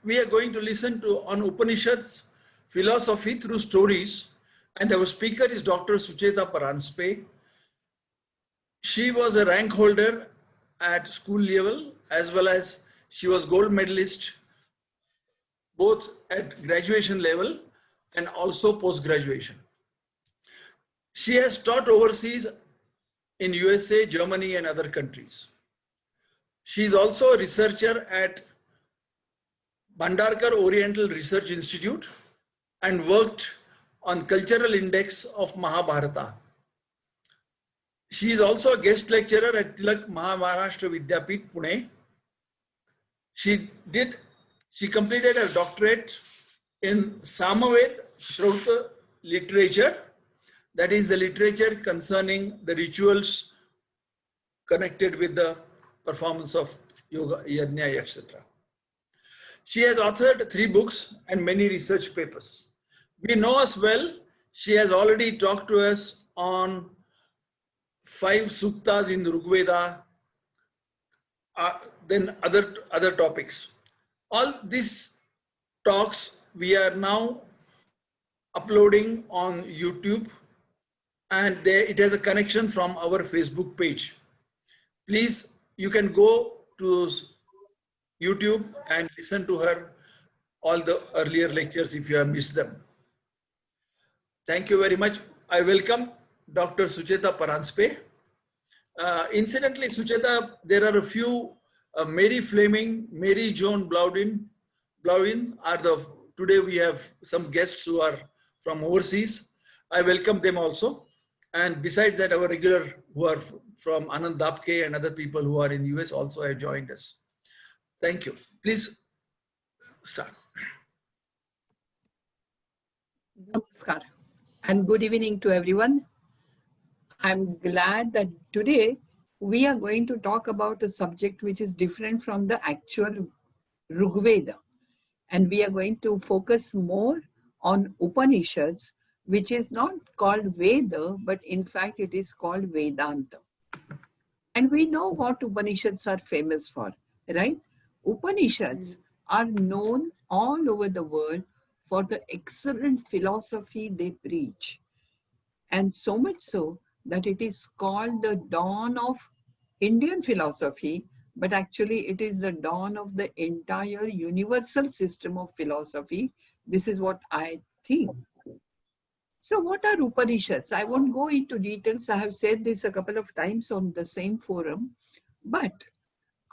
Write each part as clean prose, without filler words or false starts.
we are going to listen to on Upanishads philosophy through stories, and our speaker is Dr. Sucheta Paranspe. She was a rank holder at school level, as well as she was gold medalist both at graduation level and also post-graduation. She has taught overseas in USA, Germany, and other countries. She is also a researcher at Bhandarkar Oriental Research Institute and worked on cultural index of Mahabharata. She is also a guest lecturer at Tilak Maharashtra Vidyapith, Pune. She completed her doctorate in Samaved Shrauta literature, that is the literature concerning the rituals connected with the performance of yoga, yajna, etc. She has authored 3 books and many research papers. We know as well, she has already talked to us on 5 suktas in the Rigveda, then other topics. All these talks we are now uploading on YouTube, and it has a connection from our Facebook page. Please, you can go to YouTube and listen to her all the earlier lectures if you have missed them. Thank you very much. I welcome Dr. Sucheta Paranspe. Incidentally, Sucheta, there are a few Mary Fleming, Mary Joan Blaudin are today we have some guests who are from overseas. I welcome them also. And besides that, our regular who are from Anand Dapke and other people who are in US also have joined us. Thank you. Please start. Namaskar and good evening to everyone. I'm glad that today we are going to talk about a subject which is different from the actual Rigveda. And we are going to focus more on Upanishads, which is not called Veda, but in fact it is called Vedanta. And we know what Upanishads are famous for, right? Upanishads are known all over the world for the excellent philosophy they preach. And so much so that it is called the dawn of Indian philosophy, but actually it is the dawn of the entire universal system of philosophy. This is what I think. So what are Upanishads? I won't go into details. I have said this a couple of times on the same forum. But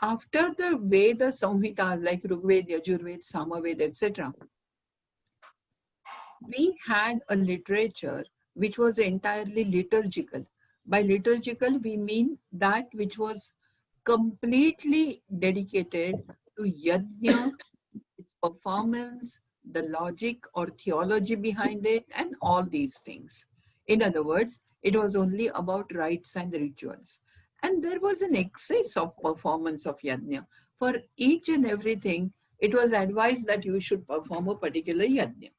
after the Veda Samhitas like Rigveda, Yajurveda, Samaveda, etc., we had a literature which was entirely liturgical. By liturgical, we mean that which was completely dedicated to yajna, its performance, the logic or theology behind it, and all these things. In other words, it was only about rites and rituals. And there was an excess of performance of yajna. For each and everything, it was advised that you should perform a particular yajna.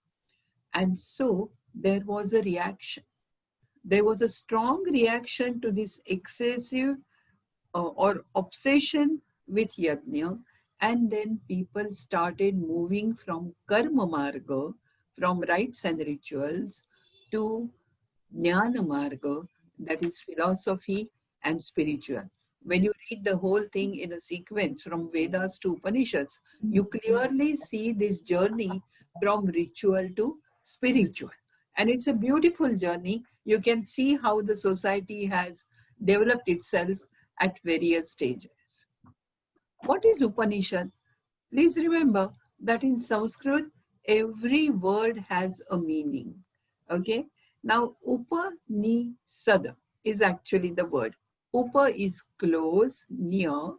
And so there was a reaction. There was a strong reaction to this excessive or obsession with yajna, and then people started moving from karma marga, from rites and rituals, to jnana marga, that is philosophy and spiritual. When you read the whole thing in a sequence from Vedas to Upanishads, you clearly see this journey from ritual to spiritual. And it's a beautiful journey. You can see how the society has developed itself at various stages. What is Upanishad? Please remember that in Sanskrit, every word has a meaning. Okay? Now, Upanishad is actually the word. Upa is close, near.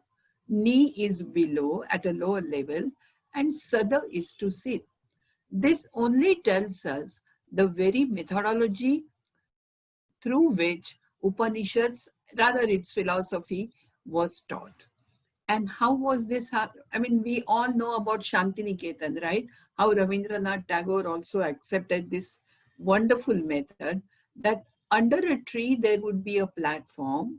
Ni is below, at a lower level. And Sada is to sit. This only tells us the very methodology through which Upanishads, rather its philosophy, was taught. And how was this? I mean, we all know about Shantiniketan, right? How Rabindranath Tagore also accepted this wonderful method that under a tree there would be a platform.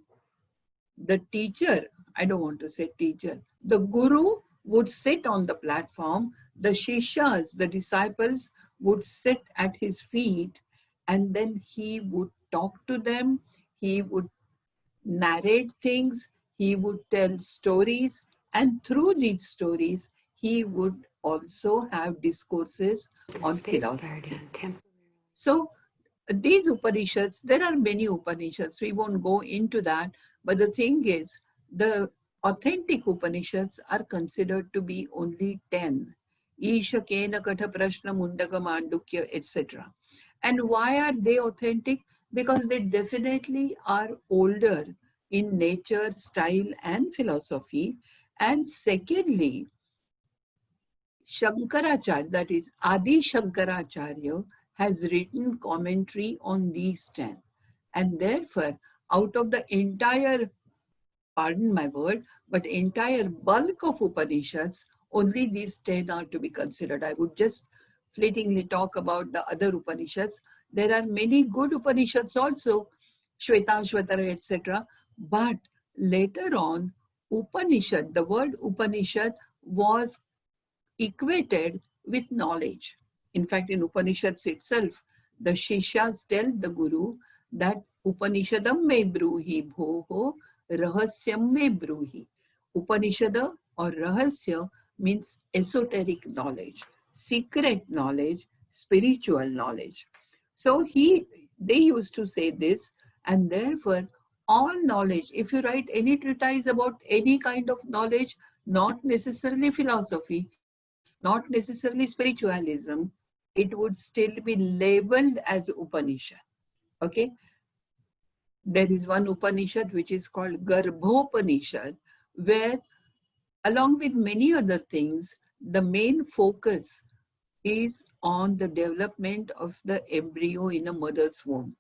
The teacher, I don't want to say teacher, the guru would sit on the platform. the Shishas, the disciples, would sit at his feet and then he would talk to them, he would narrate things, he would tell stories, and through these stories, he would also have discourses on philosophy. So, these Upanishads, there are many Upanishads, we won't go into that, but the thing is, the authentic Upanishads are considered to be only 10. Isha, Kena, Katha, Prashna, Mundaka, Mandukya, etc. And why are they authentic? Because they definitely are older in nature, style, and philosophy. And secondly, Shankaracharya, that is Adi Shankaracharya, has written commentary on these 10. And therefore, out of the entire, pardon my word, but entire bulk of Upanishads, only these 10 are to be considered. I would just fleetingly talk about the other Upanishads. There are many good Upanishads also, Shvetashvatara, etc. But later on, Upanishad, the word Upanishad was equated with knowledge. In fact, in Upanishads itself, the Shishas tell the Guru that Upanishadam me bruhi bhoho rahasyam me bruhi. Upanishada or rahasya means esoteric knowledge, secret knowledge, spiritual knowledge. So they used to say this, and therefore all knowledge, if you write any treatise about any kind of knowledge, not necessarily philosophy, not necessarily spiritualism, it would still be labeled as Upanishad. Okay? There is one Upanishad which is called Garbhopanishad, where along with many other things, the main focus is on the development of the embryo in a mother's womb.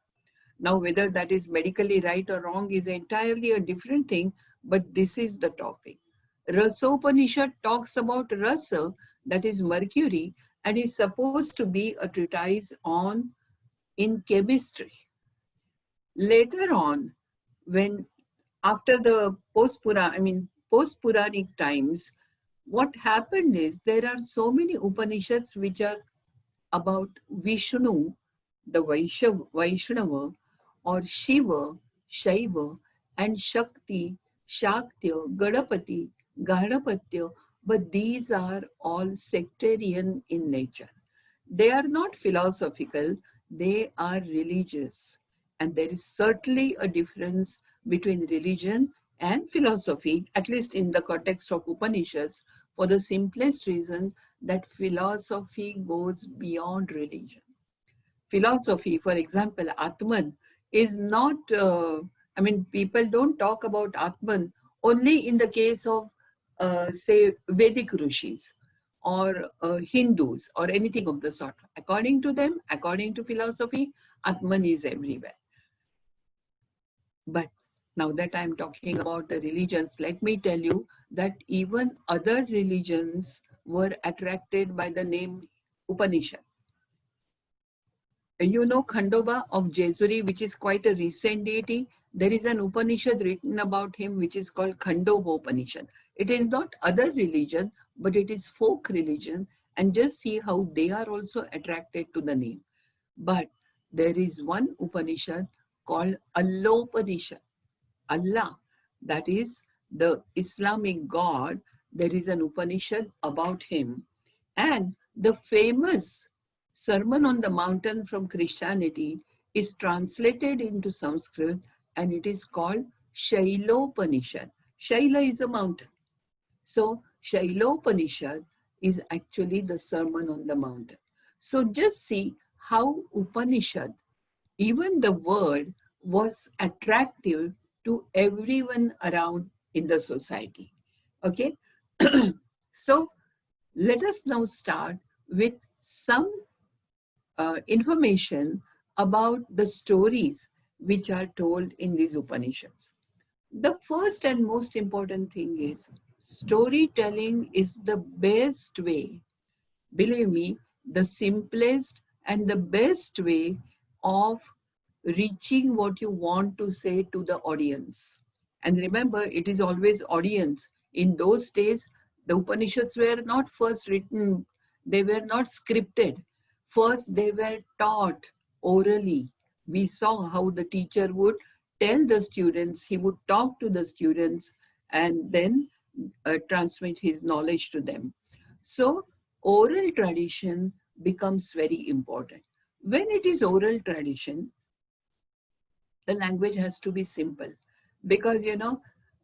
Now, whether that is medically right or wrong is entirely a different thing, but this is the topic. Rasopanishad talks about rasa, that is mercury, and is supposed to be a treatise on in chemistry. Later on, when after the post-Puranic times, what happened is there are so many Upanishads which are about Vishnu, the Vaishnava, or Shiva, Shaiva, and Shakti, Shaktya, Gadapati, Ganapatya, but these are all sectarian in nature. They are not philosophical, they are religious. And there is certainly a difference between religion and philosophy, at least in the context of Upanishads, for the simplest reason that philosophy goes beyond religion. Philosophy, for example, Atman, is not, people don't talk about Atman only in the case of, say, Vedic Rishis or Hindus or anything of the sort. According to them, according to philosophy, Atman is everywhere. But now that I'm talking about the religions, let me tell you that even other religions were attracted by the name Upanishad. You know Khandoba of Jesuri, which is quite a recent deity. There is an Upanishad written about him, which is called Khandoba Upanishad. It is not other religion, but it is folk religion. And just see how they are also attracted to the name. But there is one Upanishad called Allopanishad. Allah, that is the Islamic God, there is an Upanishad about him. And the famous Sermon on the Mountain from Christianity is translated into Sanskrit and it is called Shailopanishad. Shaila is a mountain. So Shailopanishad is actually the Sermon on the Mountain. So just see how Upanishad, even the word, was attractive to everyone around in the society. Okay? So let us now start with some information about the stories which are told in these Upanishads. The first and most important thing is storytelling is the best way, believe me, the simplest and the best way of reaching what you want to say to the audience. And remember, it is always audience. In those days, the Upanishads were not first written They were not scripted. First, they were taught orally. We saw how the teacher would tell the students, he would talk to the students and then transmit his knowledge to them. So, oral tradition becomes very important. When it is oral tradition, the language has to be simple because,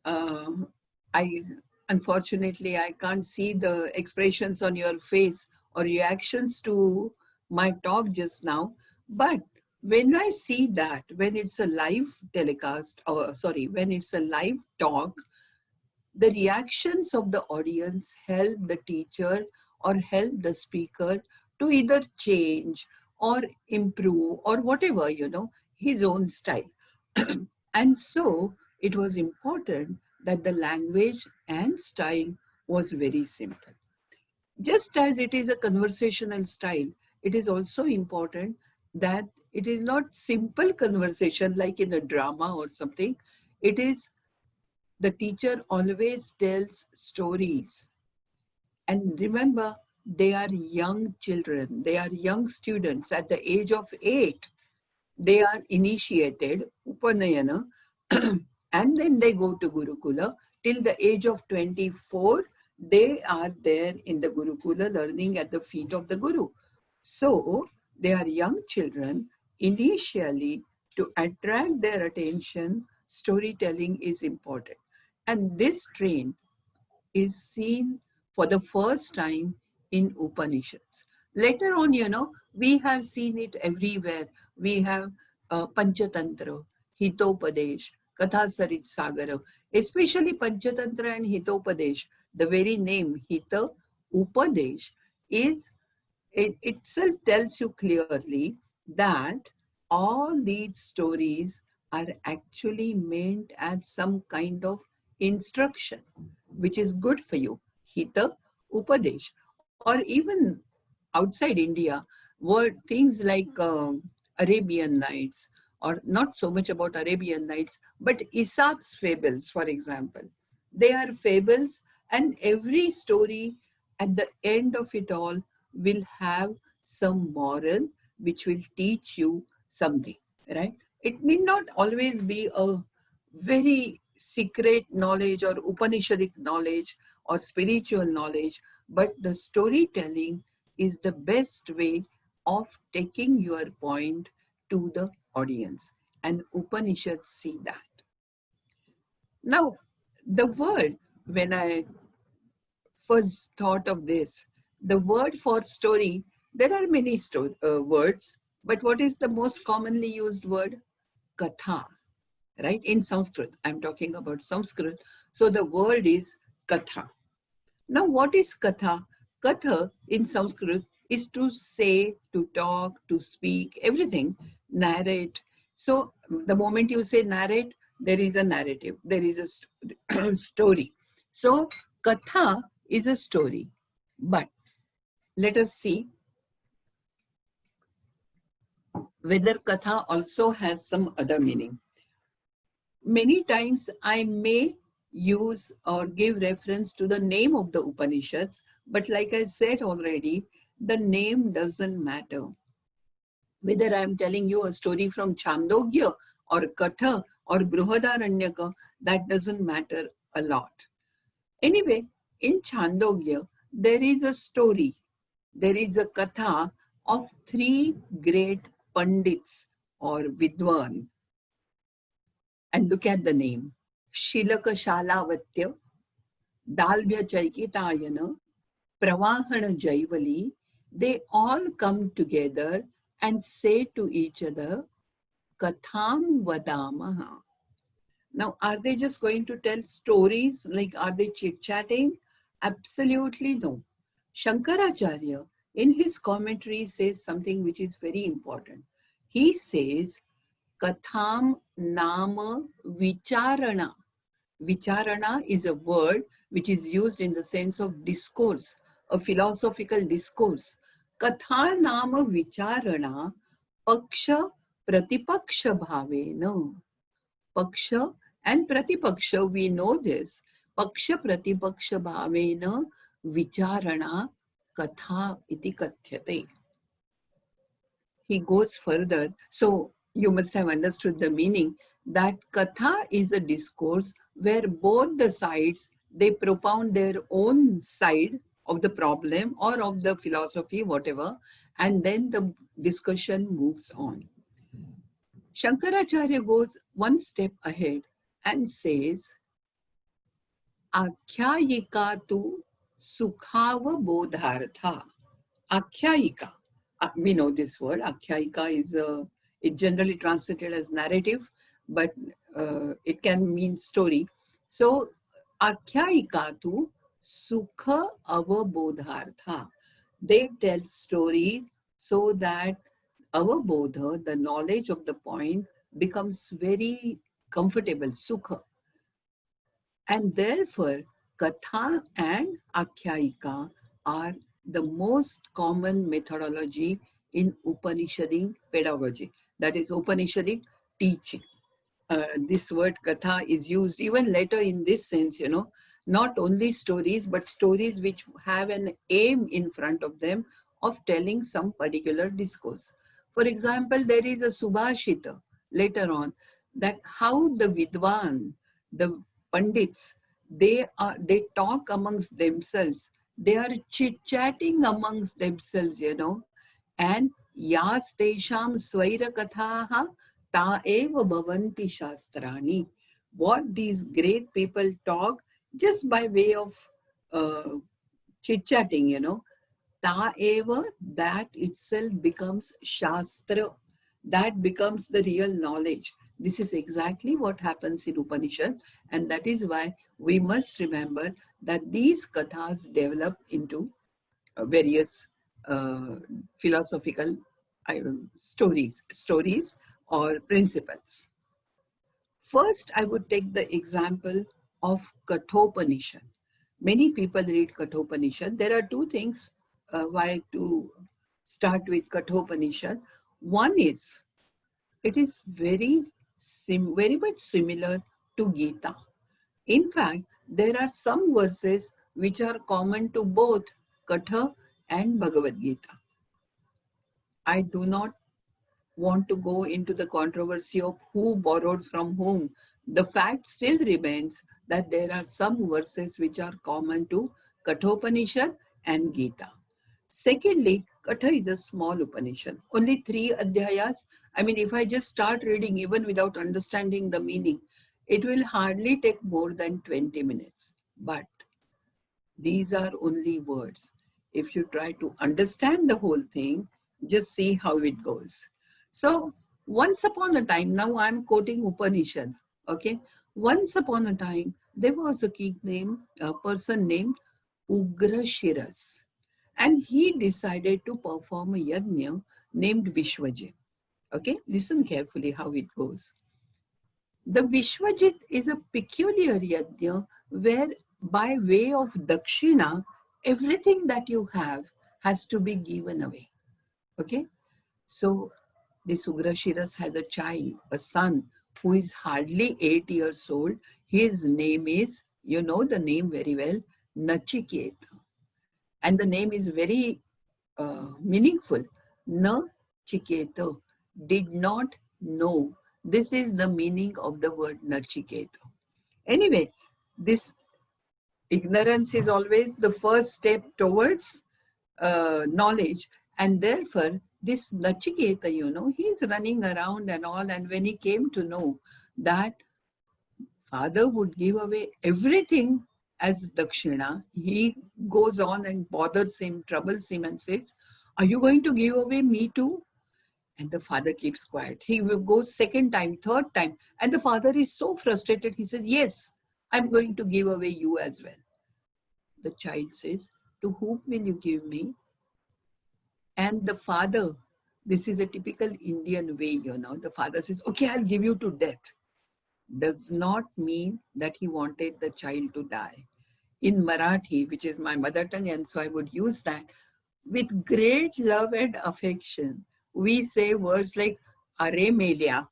um, I unfortunately I can't see the expressions on your face or reactions to my talk just now, but when I see that, when it's a live telecast, or sorry, when it's a live talk, the reactions of the audience help the teacher or help the speaker to either change or improve or whatever, his own style. And so it was important that the language and style was very simple. Just as it is a conversational style, it is also important that it is not simple conversation like in a drama or something. It is, the teacher always tells stories. And remember, they are young children, they are young students at the age of 8. They are initiated, Upanayana, and then they go to Gurukula. Till the age of 24, they are there in the Gurukula learning at the feet of the Guru. So they are young children. Initially, to attract their attention, storytelling is important. And this train is seen for the first time in Upanishads. Later on, we have seen it everywhere. We have Panchatantra, Hitopadesh, Kathasarit Sagara, especially Panchatantra and Hitopadesh. The very name Hita Upadesh is, it itself tells you clearly that all these stories are actually meant as some kind of instruction, which is good for you. Hita Upadesh. Or even outside India, were things like Arabian Nights, or not so much about Arabian Nights, but Aesop's fables, for example. They are fables, and every story at the end of it all will have some moral which will teach you something, right? It need not always be a very secret knowledge or Upanishadic knowledge or spiritual knowledge, but the storytelling is the best way of taking your point to the audience. And Upanishads see that. Now, the word, when I first thought of this, the word for story, there are many words, but what is the most commonly used word? Katha, right? In Sanskrit, I'm talking about Sanskrit. So the word is Katha. Now, what is Katha? Katha in Sanskrit is to say, to talk, to speak, everything, narrate. So the moment you say narrate, there is a narrative, there is a story. So Katha is a story. But let us see whether Katha also has some other meaning. Many times I may use or give reference to the name of the Upanishads, but like I said already, the name doesn't matter. Whether I'm telling you a story from Chandogya or Katha or Brihadaranyaka, that doesn't matter a lot. Anyway, in Chandogya, there is a story, there is a Katha of 3 great Pandits or Vidwan. And look at the name. Shilaka Shalavatya, Dalbhya Chaikitayana, Pravahana Jaivali, they all come together and say to each other, Katham Vadamaha. Now, are they just going to tell stories? Like, are they chit-chatting? Absolutely no. Shankaracharya, in his commentary, says something which is very important. He says, Katham Nama Vicharana. Vicharana is a word which is used in the sense of discourse, a philosophical discourse. Katha Nama Vicharana Paksha Pratipaksha Bhavena. Paksha and Pratipaksha, we know this. Paksha Pratipaksha Bhavena Vicharana katha iti kathyate. He goes further. So you must have understood the meaning that katha is a discourse where both the sides, they propound their own side of the problem or of the philosophy, whatever, and then the discussion moves on. Shankaracharya goes one step ahead and says, Akhyayika tu sukhava bodhartha. Akhyayika. We know this word. Akhyayika is it generally translated as narrative, but it can mean story. So, Akhyayika tu sukha avabodhartha. They tell stories so that avabodha, the knowledge of the point, becomes very comfortable, sukha. And therefore, Katha and Akhyayika are the most common methodology in Upanishadic pedagogy. That is Upanishadic teaching. This word Katha is used even later in this sense, not only stories, but stories which have an aim in front of them of telling some particular discourse. For example, there is a Subhashita later on, that how the Vidwan, the Pandits, they talk amongst themselves. They are chit-chatting amongst themselves, and yas tesham swaira kathaha ta eva bhavanti shastrani. What these great people talk just by way of uh, chit-chatting, ta eva, that itself becomes shastra. That becomes the real knowledge. This is exactly what happens in Upanishad, and that is why we must remember that these kathas develop into various philosophical stories or principles. First, I would take the example of Kathopanishad. Many people read Kathopanishad. There are two things why to start with Kathopanishad. One is, it is very much similar to Gita. In fact, there are some verses which are common to both Katha and Bhagavad Gita. I do not want to go into the controversy of who borrowed from whom. The fact still remains that there are some verses which are common to Kathopanishad and Gita. Secondly, Katha is a small Upanishad, only 3 adhyayas. I mean, if I just start reading even without understanding the meaning, it will hardly take more than 20 minutes. But these are only words. If you try to understand the whole thing, just see how it goes. So, once upon a time, now I'm quoting Upanishad, okay? Once upon a time, there was a person named Ugrashiras, and he decided to perform a yajna named Vishwajit. Okay, listen carefully how it goes. The Vishwajit is a peculiar yajna where by way of dakshina, everything that you have has to be given away. Okay, so this Ugrashiras has a child, a son, who is hardly 8 years old. His name is, you know the name very well, Nachiketa. And the name is very meaningful. Nachiketa, did not know. This is the meaning of the word Nachiketa. Anyway, this ignorance is always the first step towards knowledge. And therefore, this Nachiketa, he's running around and all. And when he came to know that father would give away everything as dakshina, he goes on and bothers him, troubles him and says, are you going to give away me too? And the father keeps quiet. He will go second time, third time. And the father is so frustrated. He says, yes, I'm going to give away you as well. The child says, to whom will you give me? And the father, this is a typical Indian way, the father says, okay, I'll give you to death. Does not mean that he wanted the child to die. In Marathi, which is my mother tongue, and so I would use that, with great love and affection, we say words like, Are Melia.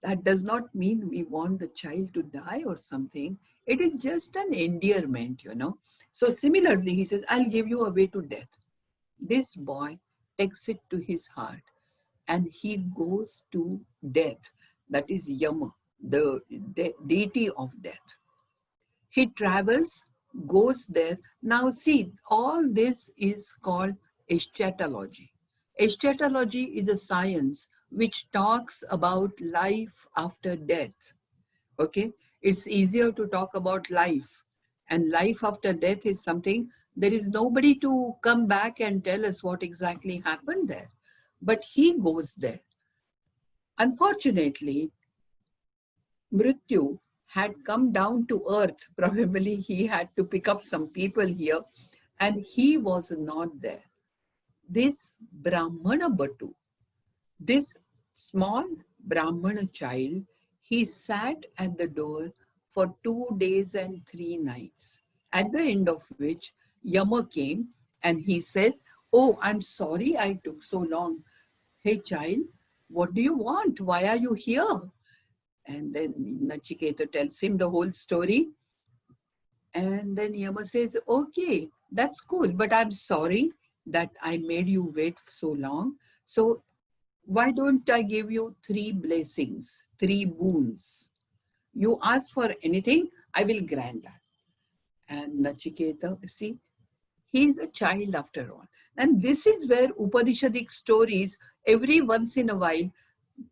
That does not mean we want the child to die or something. It is just an endearment, So similarly, he says, I'll give you away to death. This boy takes it to his heart and he goes to death. That is Yama, the deity of death. He travels, goes there. Now see, all this is called eschatology. Eschatology is a science which talks about life after death. Okay, it's easier to talk about life, and life after death is something, there is nobody to come back and tell us what exactly happened there, but he goes there. Unfortunately, Mrityu had come down to earth. Probably he had to pick up some people here, and he was not there. This Brahmana Batu, this small Brahmana child, he sat at the door for 2 days and 3 nights, at the end of which Yama came and he said, "Oh, I'm sorry I took so long. Hey child, what do you want? Why are you here?" And then Nachiketa tells him the whole story. And then Yama says, "Okay, that's cool, but I'm sorry that I made you wait so long. So why don't I give you 3 blessings, 3 boons? You ask for anything, I will grant that." And Nachiketa, see, he is a child after all. And this is where Upanishadic stories, every once in a while,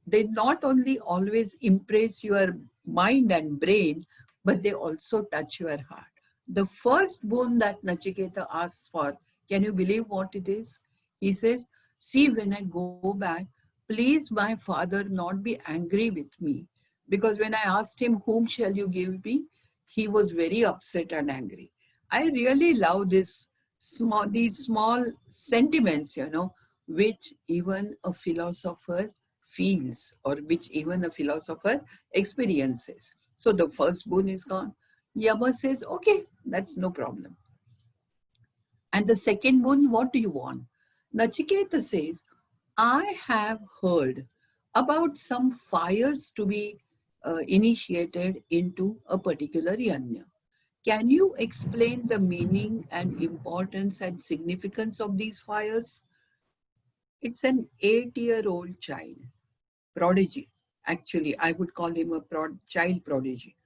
they not only always impress your mind and brain, but they also touch your heart. The first boon that Nachiketa asks for, can you believe what it is? He says, "See, when I go back, please my father not be angry with me. Because when I asked him, whom shall you give me? He was very upset and angry." I really love these small sentiments, which even a philosopher feels, or which even a philosopher experiences. So the first boon is gone. Yama says, "Okay, that's no problem." And the second boon, "What do you want?" Nachiketa says, "I have heard about some fires to be initiated into a particular yajna. Can you explain the meaning and importance and significance of these fires?" It's an 8-year-old child, prodigy. Actually, I would call him a child prodigy.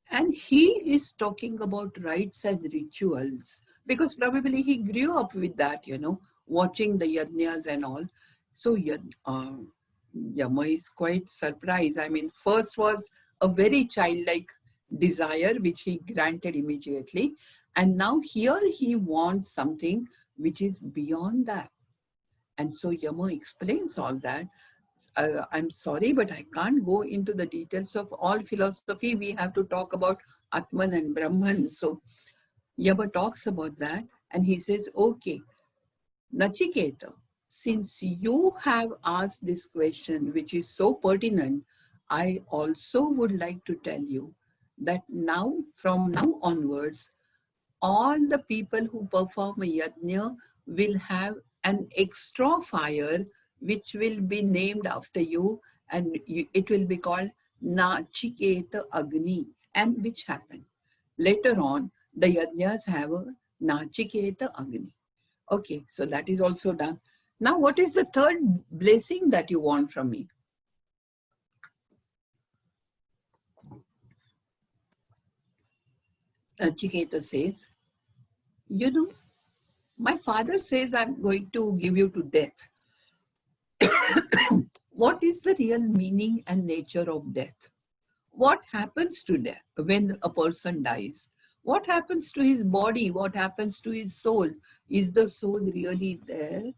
And he is talking about rites and rituals because probably he grew up with that, watching the yajnas and all. So Yama is quite surprised. I mean, first was a very childlike desire, which he granted immediately. And now here he wants something which is beyond that. And so Yama explains all that. I'm sorry, but I can't go into the details of all philosophy. We have to talk about Atman and Brahman. So Yama talks about that and he says, "Okay, Nachiketa, since you have asked this question, which is so pertinent, I also would like to tell you that now, from now onwards, all the people who perform a yajna will have an extra fire which will be named after you, and it will be called Nachiketa Agni." And which happened. Later on, the yajnas have a Nachiketa Agni. Okay, so that is also done. Now, what is the third blessing that you want from me? Nachiketa says, my father says I'm going to give you to death. What is the real meaning and nature of death? What happens to death when a person dies? What happens to his body? What happens to his soul? Is the soul really there?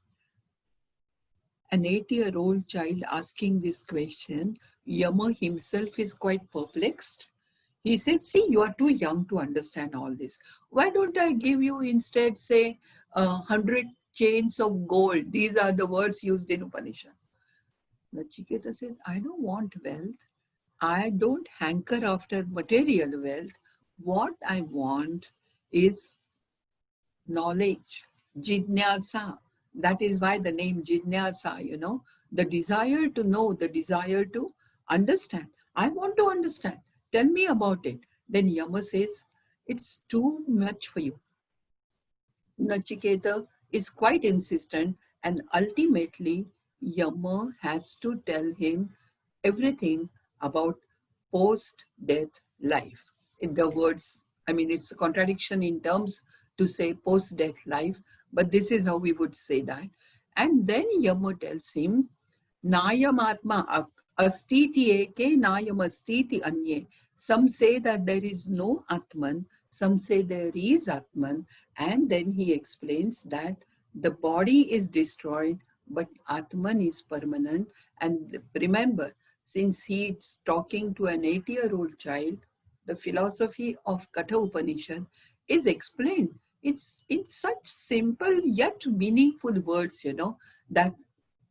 An 8-year-old child asking this question, Yama himself is quite perplexed. He said, "See, you are too young to understand all this. Why don't I give you instead, say, 100 chains of gold?" These are the words used in Upanishad. Nachiketa says, "I don't want wealth. I don't hanker after material wealth. What I want is knowledge, jidnyasa." That is why the name jidnyasa, the desire to know, the desire to understand. I want to understand. Tell me about it. Then Yama says, "It's too much for you." Nachiketa is quite insistent, and ultimately Yama has to tell him everything about post-death life. In the words, I mean, it's a contradiction in terms to say post-death life, but this is how we would say that. And then Yama tells him, Nayam Atma Astiti Eke, Nayam Astiti Anye. Some say that there is no Atman, some say there is Atman, and then he explains that the body is destroyed, but Atman is permanent. And remember, since he's talking to an 8-year-old child, the philosophy of Katha Upanishad is explained. It's in such simple yet meaningful words, that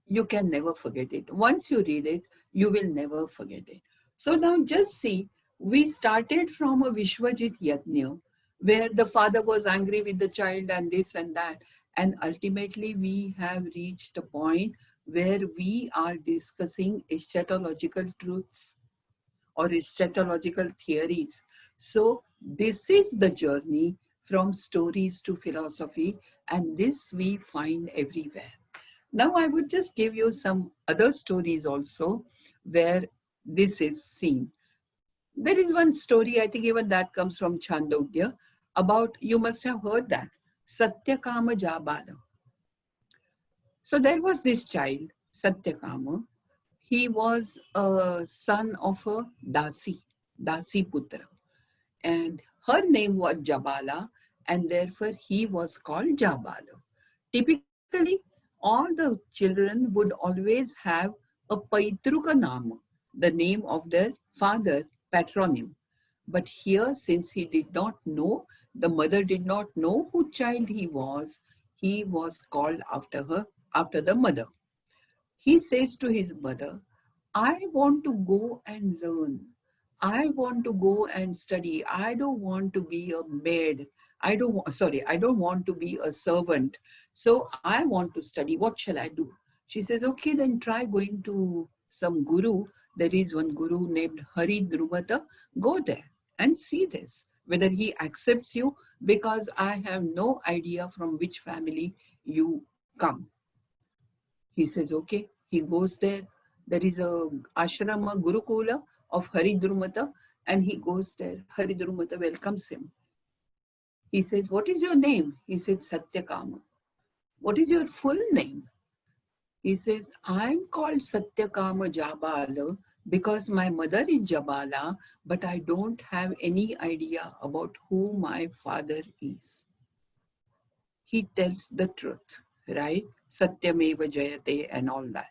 you can never forget it. Once you read it, you will never forget it. So now just see, we started from a Vishwajit Yajna, where the father was angry with the child and this and that. And ultimately, we have reached a point where we are discussing eschatological truths or eschatological theories. So this is the journey from stories to philosophy, and this we find everywhere. Now I would just give you some other stories also where this is seen. There is one story, I think even that comes from Chandogya, about, you must have heard that, Satyakama Jabala. So there was this child, Satyakama. He was a son of a Dasi Putra. And her name was Jabala, and therefore he was called Jabala. Typically, all the children would always have a Paitruka Nama, the name of their father, patronym. But here, since he did not know, the mother did not know who child he was called after her, after the mother. He says to his mother, I want to go and learn. I want to go and study. I don't want to be a maid. I don't want to be a servant. So I want to study. What shall I do? She says, okay, then try going to some guru. There is one guru named Hari Drumata. Go there and see this, whether he accepts you, because I have no idea from which family you come. He says, okay. He goes there. There is a ashrama Gurukula of Haridrumata, and he goes there. Haridrumata welcomes him. He says, what is your name? He said, Satyakama. What is your full name? He says, I'm called Satyakama Jabala because my mother is Jabala, but I don't have any idea about who my father is. He tells the truth, right? Satyameva Jayate and all that.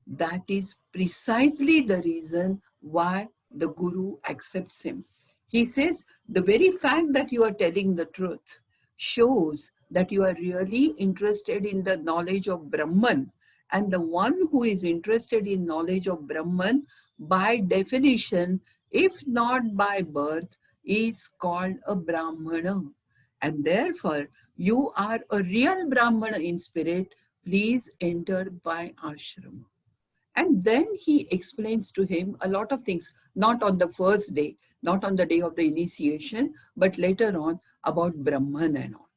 That is precisely the reason why the guru accepts him. He says, the very fact that you are telling the truth shows that you are really interested in the knowledge of Brahman. And the one who is interested in knowledge of Brahman, by definition, if not by birth, is called a Brahmana. And therefore, you are a real Brahmana in spirit. Please enter by ashram. And then he explains to him a lot of things, not on the first day, not on the day of the initiation, but later on about Brahman and all.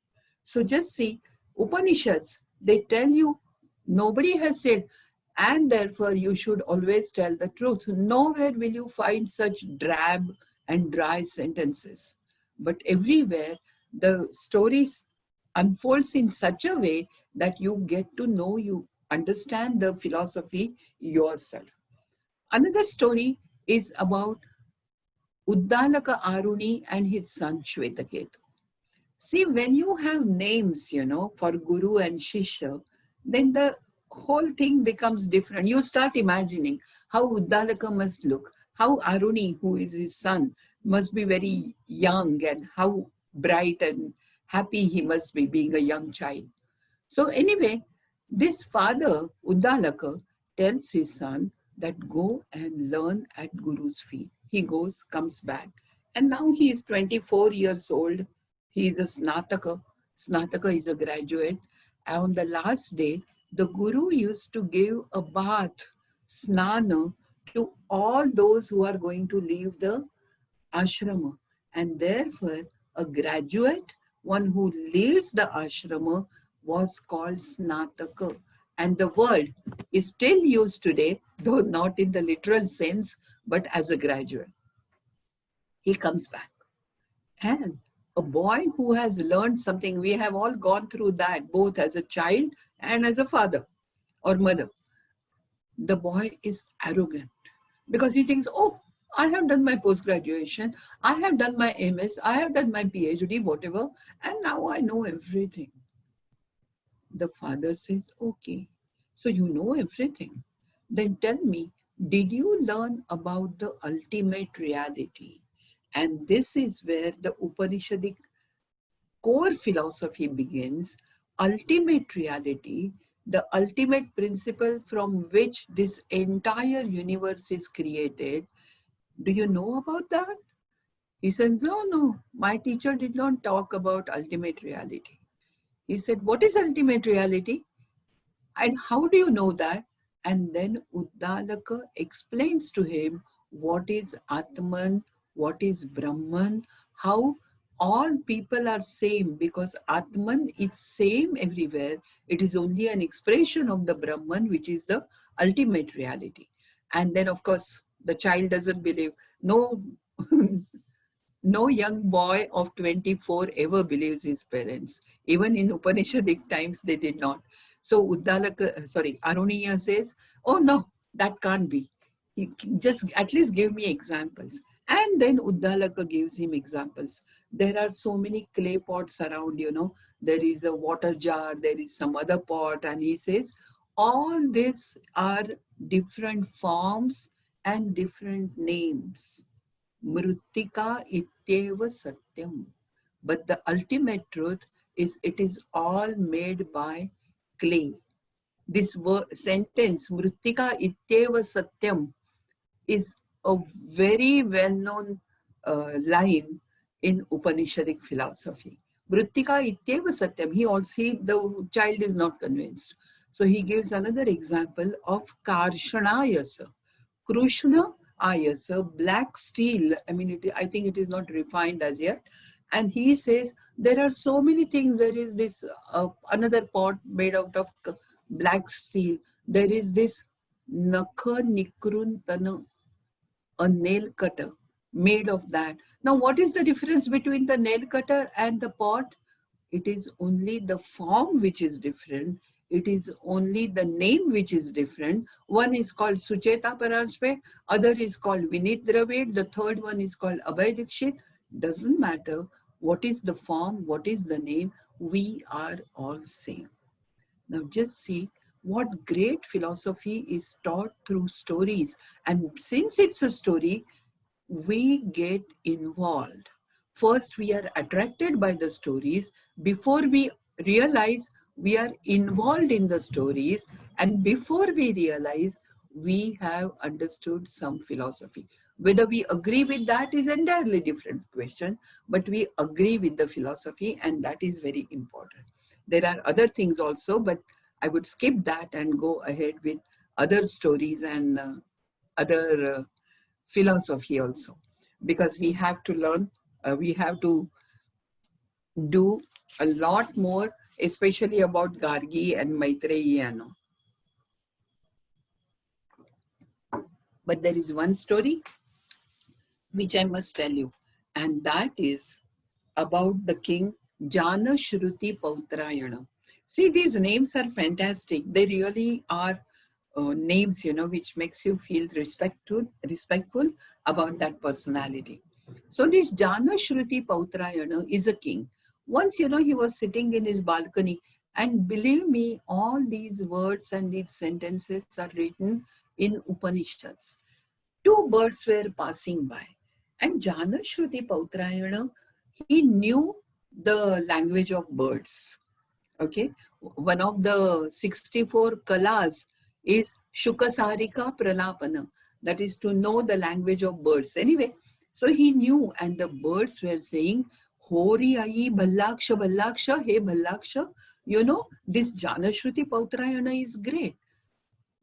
So just see, Upanishads, they tell you, nobody has said, and therefore you should always tell the truth. Nowhere will you find such drab and dry sentences. But everywhere, the stories unfolds in such a way that you get to know, you understand the philosophy yourself. Another story is about Uddalaka Aruni and his son Shvetaketu. See, when you have names, for Guru and Shishya, then the whole thing becomes different. You start imagining how Uddalaka must look, how Aruni, who is his son, must be very young, and how bright and happy he must be being a young child. So anyway, this father, Uddalaka, tells his son that go and learn at Guru's feet. He goes, comes back, and now he is 24 years old. He is a Snataka. Snataka is a graduate. And on the last day, the Guru used to give a bath, snana, to all those who are going to leave the ashrama. And therefore, a graduate one who leads the ashrama, was called Snataka. And the word is still used today, though not in the literal sense, but as a graduate. He comes back. And a boy who has learned something, we have all gone through that, both as a child and as a father or mother. The boy is arrogant because he thinks, oh, I have done my post-graduation, I have done my MS, I have done my PhD, whatever, and now I know everything. The father says, okay, so you know everything. Then tell me, did you learn about the ultimate reality? And this is where the Upanishadic core philosophy begins. Ultimate reality, the ultimate principle from which this entire universe is created. Do you know about that? He said, no, my teacher did not talk about ultimate reality. He said, what is ultimate reality? And how do you know that? And then Uddalaka explains to him what is Atman, what is Brahman, how all people are same, because Atman is same everywhere. It is only an expression of the Brahman, which is the ultimate reality. And then, of course, the child doesn't believe. No, no young boy of 24 ever believes his parents. Even in Upanishadic times, they did not. So Aruniya says, oh no, that can't be. He just at least give me examples. And then Uddalaka gives him examples. There are so many clay pots around, there is a water jar, there is some other pot. And he says, all these are different forms and different names. Mrittika ityeva satyam. But the ultimate truth is it is all made by clay. This sentence, Mrittika ityeva satyam, is a very well-known line in Upanishadic philosophy. Mrittika ityeva satyam. The child is not convinced. So he gives another example of Karshanayasa. Krishna Ayasa, black steel. I mean, I think it is not refined as yet. And he says there are so many things. There is this another pot made out of black steel. There is this Nakha Nikruntana, a nail cutter made of that. Now, what is the difference between the nail cutter and the pot? It is only the form which is different. It is only the name which is different. One is called Sucheta Paranspe, other is called Vinit Dravid, the third one is called Abhay Dikshit. Doesn't matter what is the form, what is the name, we are all same. Now just see what great philosophy is taught through stories. And since it's a story, we get involved. First, we are attracted by the stories. Before we realize, we are involved in the stories. And before we realize, we have understood some philosophy. Whether we agree with that is entirely different question, but we agree with the philosophy, and that is very important. There are other things also, but I would skip that and go ahead with other stories and other philosophy also, because we have to learn, we have to do a lot more, especially about Gargi and Maitreyi. But there is one story which I must tell you, and that is about the king Jana Shruti Pautrayana. See, these names are fantastic. They really are names, which makes you feel respectful about that personality. So this Jana Shruti Pautrayana is a king. Once, he was sitting in his balcony, and believe me, all these words and these sentences are written in Upanishads. Two birds were passing by, and Jana Shruti Pautrayana, he knew the language of birds. Okay, one of the 64 kalas is Shukasarika Pralapana, that is to know the language of birds. Anyway, so he knew, and the birds were saying, Hori Ai Bhallaksha Bhallaksha, hey Bhallaksha, this Jana Shruti Pautrayana is great.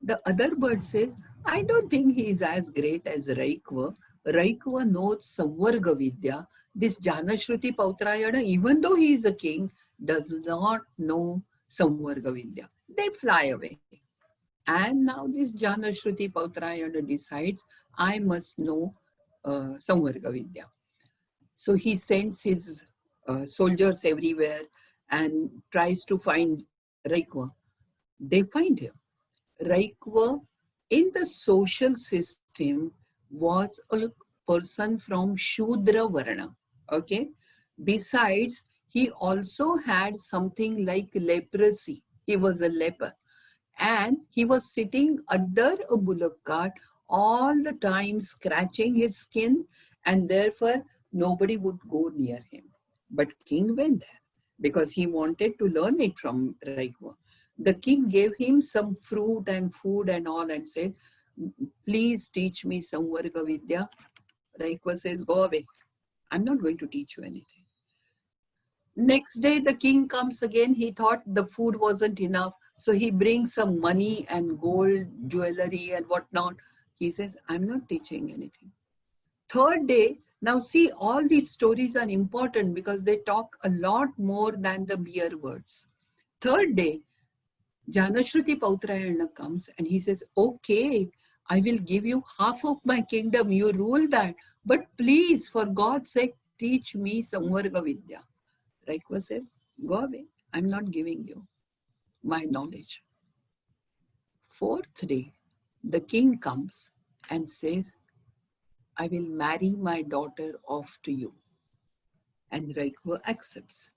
The other bird says, I don't think he is as great as Raikva. Raikva knows Samvarga Vidya. this Janashruti Pautrayana, even though he is a king, does not know Samvarga Vidya. They fly away. And now this Janashruti Pautrayana decides, I must know Samvarga Vidya. So he sends his soldiers everywhere and tries to find Raikva. They find him. Raikva, in the social system, was a person from Shudra Varna. Okay. Besides, he also had something like leprosy. He was a leper. And he was sitting under a bullock cart all the time, scratching his skin, and therefore nobody would go near him. But king went there because he wanted to learn it from Raikva. The king gave him some fruit and food and all and said, please teach me Samvarga Vidya. Raikva says, go away. I'm not going to teach you anything. Next day, the king comes again. He thought the food wasn't enough. So he brings some money and gold, jewelry and whatnot. He says, I'm not teaching anything. Third day, now see, all these stories are important because they talk a lot more than the mere words. Third day, Janashruti Pautrayana comes and he says, okay, I will give you half of my kingdom. You rule that. But please, for God's sake, teach me Samvarga Vidya. Raikva says, go away. I'm not giving you my knowledge. Fourth day, the king comes and says, I will marry my daughter off to you. And Raikva accepts.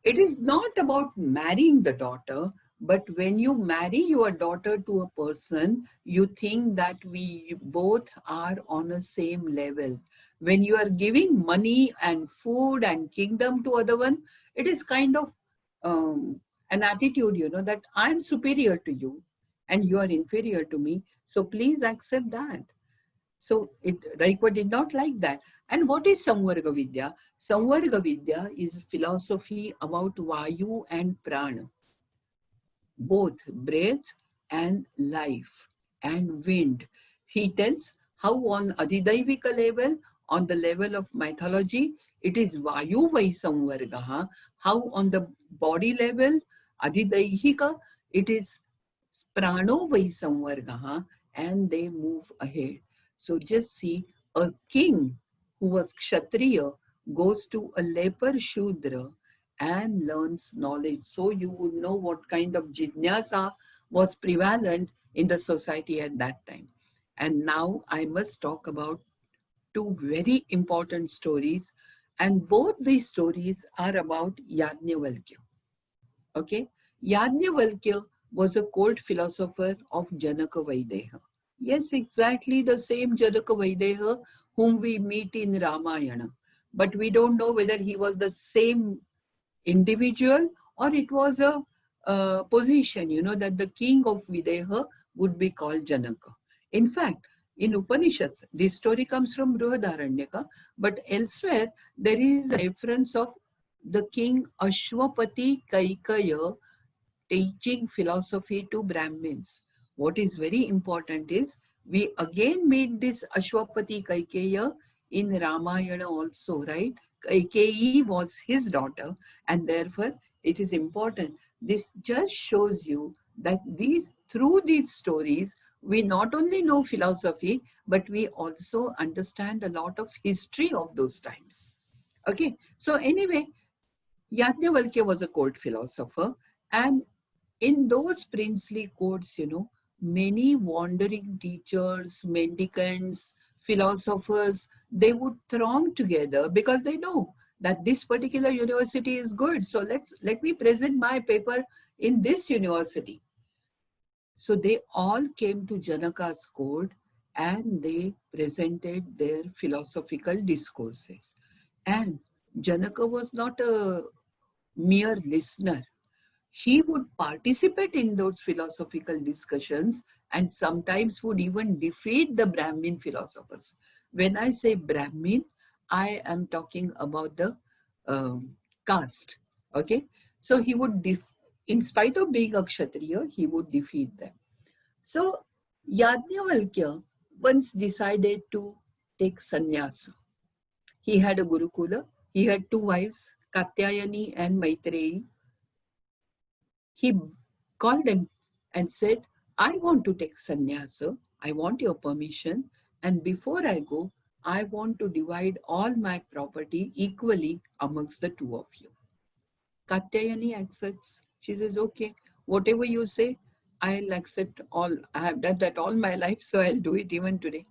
It is not about marrying the daughter, but when you marry your daughter to a person, you think that we both are on a same level. When you are giving money and food and kingdom to other one, it is kind of an attitude, that I'm superior to you and you are inferior to me. So please accept that. So Raikva did not like that. And what is Samvarga Vidya? Samvarga Vidya is philosophy about Vayu and Prana, both breath and life and wind. He tells how on Adhidaivika level, on the level of mythology, it is Vayu Vai Samvargaha. How on the body level, Adhidaihika, it is Prano Vai Samvargaha, and they move ahead. So just see, a king who was Kshatriya goes to a leper Shudra and learns knowledge. So you would know what kind of jnana was prevalent in the society at that time. And now I must talk about two very important stories. And both these stories are about Yajnavalkya. Okay? Yajnavalkya was a court philosopher of Janaka Vaideha. Yes, exactly the same Janaka Vaideha whom we meet in Ramayana. But we don't know whether he was the same individual or it was a position, that the king of Videha would be called Janaka. In fact, in Upanishads, this story comes from Brihadaranyaka, but elsewhere there is a reference of the king Ashwapati Kaikaya teaching philosophy to Brahmins. What is very important is we again meet this Ashwapati Kaikeya in Ramayana also, right? Kaikeyi was his daughter, and therefore it is important. This just shows you that through these stories, we not only know philosophy, but we also understand a lot of history of those times. Okay, so anyway, Yajnavalkya was a court philosopher, and in those princely courts, many wandering teachers, mendicants, philosophers, they would throng together because they know that this particular university is good. So let me present my paper in this university. So they all came to Janaka's court and they presented their philosophical discourses. And Janaka was not a mere listener. He would participate in those philosophical discussions and sometimes would even defeat the Brahmin philosophers. When I say Brahmin, I am talking about the caste. Okay, so he would, in spite of being a Kshatriya, he would defeat them. So Yajnavalkya once decided to take sannyasa. He had a Gurukula He had two wives, Katyayani and Maitreyi. He called them and said, I want to take sannyasa. I want your permission. And before I go, I want to divide all my property equally amongst the two of you. Katyayani accepts. She says, okay, whatever you say, I'll accept all. I have done that all my life, so I'll do it even today.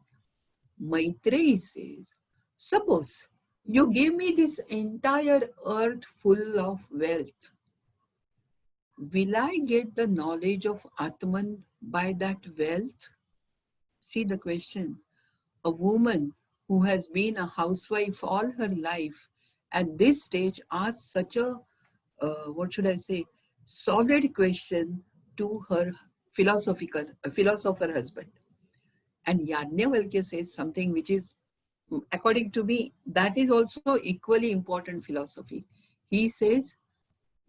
Maitreyi says, suppose you gave me this entire earth full of wealth. Will I get the knowledge of Atman by that wealth? See the question. A woman who has been a housewife all her life at this stage asks such a, what should I say, solid question to her philosopher husband. And Yajnavalkya says something which is, according to me, that is also equally important philosophy. He says,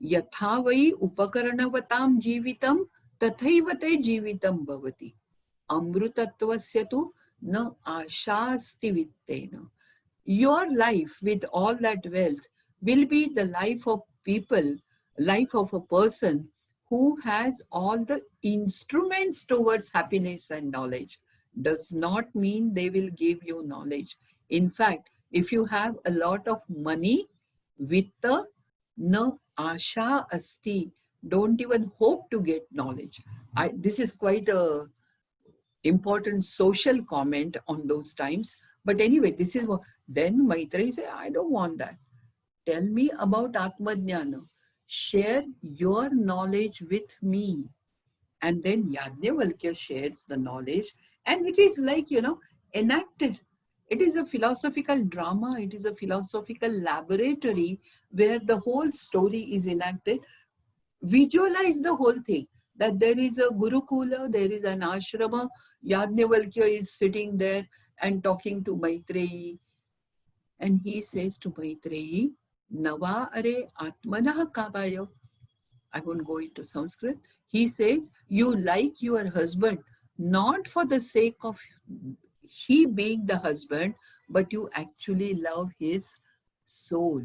यथा वै उपकरणवतां जीवितं तथैव ते जीवितं भवति अमृतत्वस्य तु न आशास्ति वित्तेन. Your life with all that wealth will be the life of people, life of a person who has all the instruments towards happiness and knowledge. Does not mean they will give you knowledge. In fact, if you have a lot of money, vitta na asha asti, don't even hope to get knowledge. This is quite a important social comment on those times. But anyway, this is what, then Maitreyi said, I don't want that. Tell me about Atmajnana. Share your knowledge with me. And then Yajnavalkya shares the knowledge. And it is like, enacted. It is a philosophical drama. It is a philosophical laboratory where the whole story is enacted. Visualize the whole thing. That there is a Gurukula, there is an ashrama, Yajnavalkya is sitting there and talking to Maitreyi. And he says to Maitreyi, Nava are Atmanah Kavaya. I won't go into Sanskrit. He says, you like your husband, not for the sake of he being the husband, but you actually love his soul.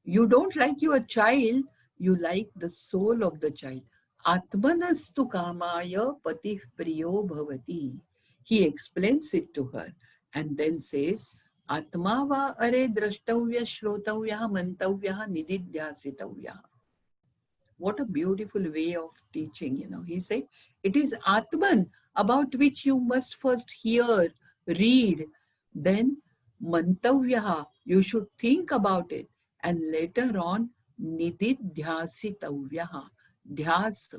You don't like your child, you like the soul of the child. Atmanastu kamaya patih priyo bhavati. He explains it to her and then says, Atma va are drashtavya shrotavya mantavya nididhyasitavya. What a beautiful way of teaching, He said, it is Atman about which you must first hear, read, then mantavya, you should think about it, and later on, nididhyasitavya, dhyas.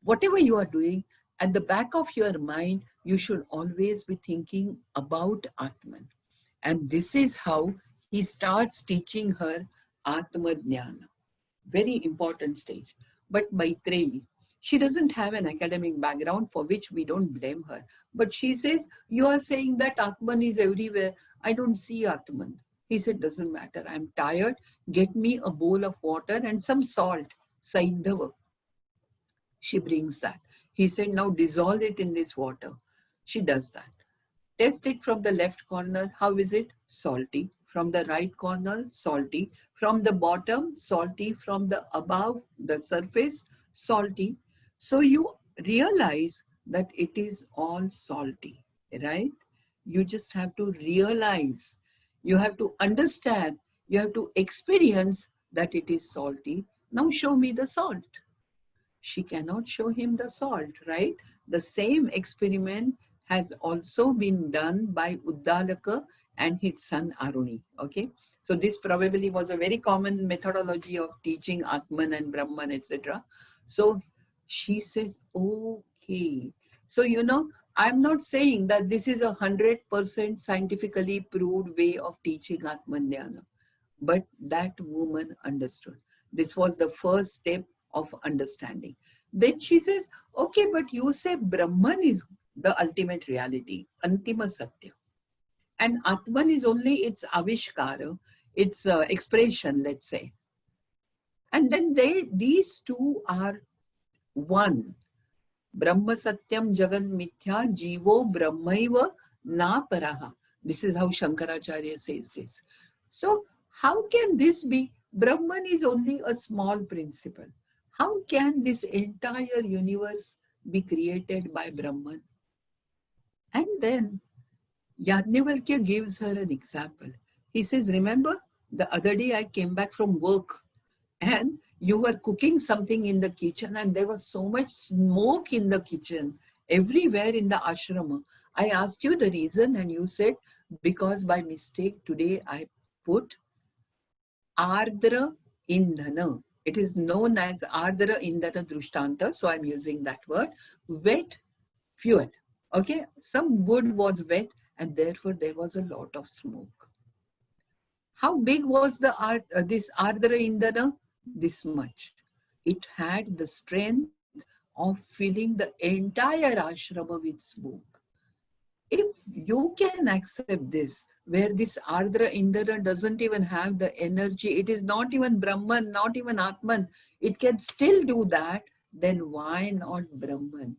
Whatever you are doing, at the back of your mind, you should always be thinking about Atman. And this is how he starts teaching her Atma Jnana. Very important stage. But Maitreyi, she doesn't have an academic background, for which we don't blame her. But she says, you are saying that Atman is everywhere. I don't see Atman. He said, doesn't matter. I'm tired. Get me a bowl of water and some salt. Saidhava. She brings that. He said, now dissolve it in this water. She does that. Test it from the left corner. How is it? Salty. From the right corner, salty. From the bottom, salty. From the above, the surface, salty. So you realize that it is all salty, right? You just have to realize. You have to understand. You have to experience that it is salty. Now show me the salt. She cannot show him the salt, right? The same experiment has also been done by Uddalaka and his son Aruni, okay? So this probably was a very common methodology of teaching Atman and Brahman, etc. So she says, okay. So, I'm not saying that this is 100% scientifically proved way of teaching Atman Dhyana, but that woman understood. This was the first step of understanding. Then she says, okay, but you say Brahman is the ultimate reality, Antima Satya. And Atman is only its avishkara, its expression, let's say. And then these two are one. Brahma Satyam Jagan Mithya Jivo Brahmaiva Na Paraha. This is how Shankaracharya says this. So How can this be? Brahman is only a small principle. How can this entire universe be created by Brahman? And then Yajnavalkya gives her an example. He says, remember the other day I came back from work and you were cooking something in the kitchen and there was so much smoke in the kitchen everywhere in the ashrama. I asked you the reason and you said, because by mistake today I put Ardra Indhana. It is known as Ardra Indhana Drushtanta, so I'm using that word, wet fuel. Okay, some wood was wet and therefore there was a lot of smoke. How big was this Ardra Indhana? This much. It had the strength of filling the entire ashrama with smoke. If you can accept this, where this Ardra Indra doesn't even have the energy, it is not even Brahman, not even Atman, it can still do that, then why not Brahman?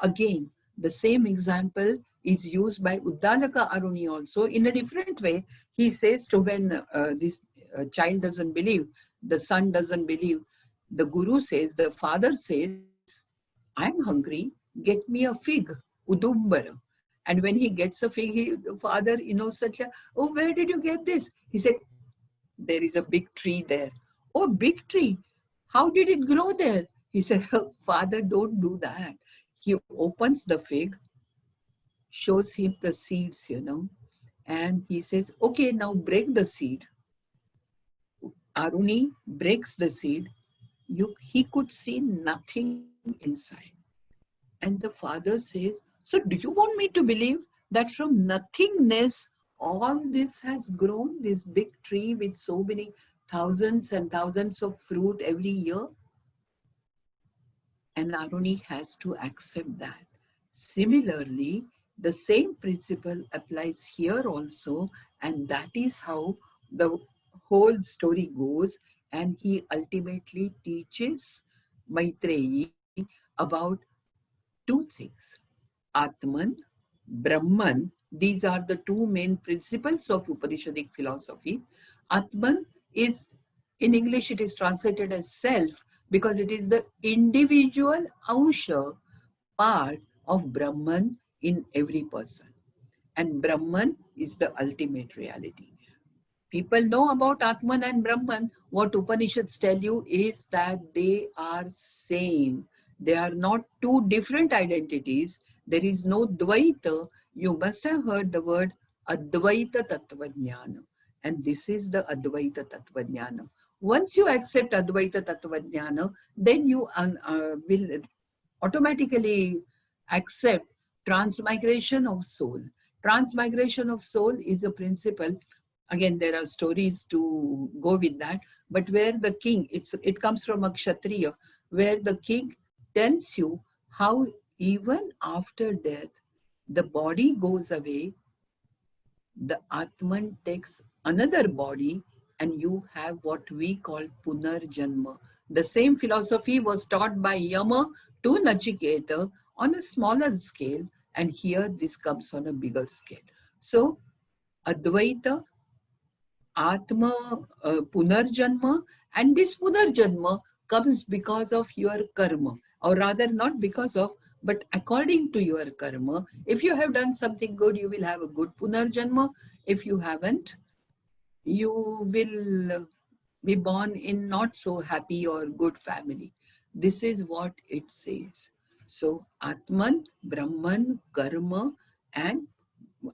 Again, the same example is used by Uddalaka Aruni also in a different way. He says to when this child doesn't believe, the son doesn't believe, the guru says, the father says, I'm hungry, get me a fig, Udumbara. And when he gets a fig, the father innocently, oh, where did you get this? He said, there is a big tree there. Oh, big tree. How did it grow there? He said, oh, father, don't do that. He opens the fig, shows him the seeds, and he says, okay, now break the seed. Aruni breaks the seed. He could see nothing inside. And the father says, so do you want me to believe that from nothingness, all this has grown, this big tree with so many thousands and thousands of fruit every year? And Aruni has to accept that. Similarly, the same principle applies here also, and that is how the whole story goes. And he ultimately teaches Maitreyi about two things: Atman, Brahman. These are the two main principles of Upanishadic philosophy. Atman is, in English, it is translated as self because it is the individual Ansha part of Brahman in every person. And Brahman is the ultimate reality. People know about Atman and Brahman. What Upanishads tell you is that they are same. They are not two different identities. There is no Dvaita. You must have heard the word Advaita Tattvajnana. And this is the Advaita Tattvajnana. Once you accept Advaita Tattvajnana, then you will automatically accept transmigration of soul. Transmigration of soul is a principle. Again, there are stories to go with that, but where the king, it comes from a Kshatriya, where the king tells you how even after death, the body goes away, the Atman takes another body, and you have what we call Punarjanma. The same philosophy was taught by Yama to Nachiketa on a smaller scale, and here this comes on a bigger scale. So, Advaita, Atma, Punarjanma, and this Punarjanma comes because of your karma, or rather not because of, but according to your karma. If you have done something good, you will have a good Punarjanma. If you haven't, you will be born in not so happy or good family. This is what it says. So Atman, Brahman, Karma, and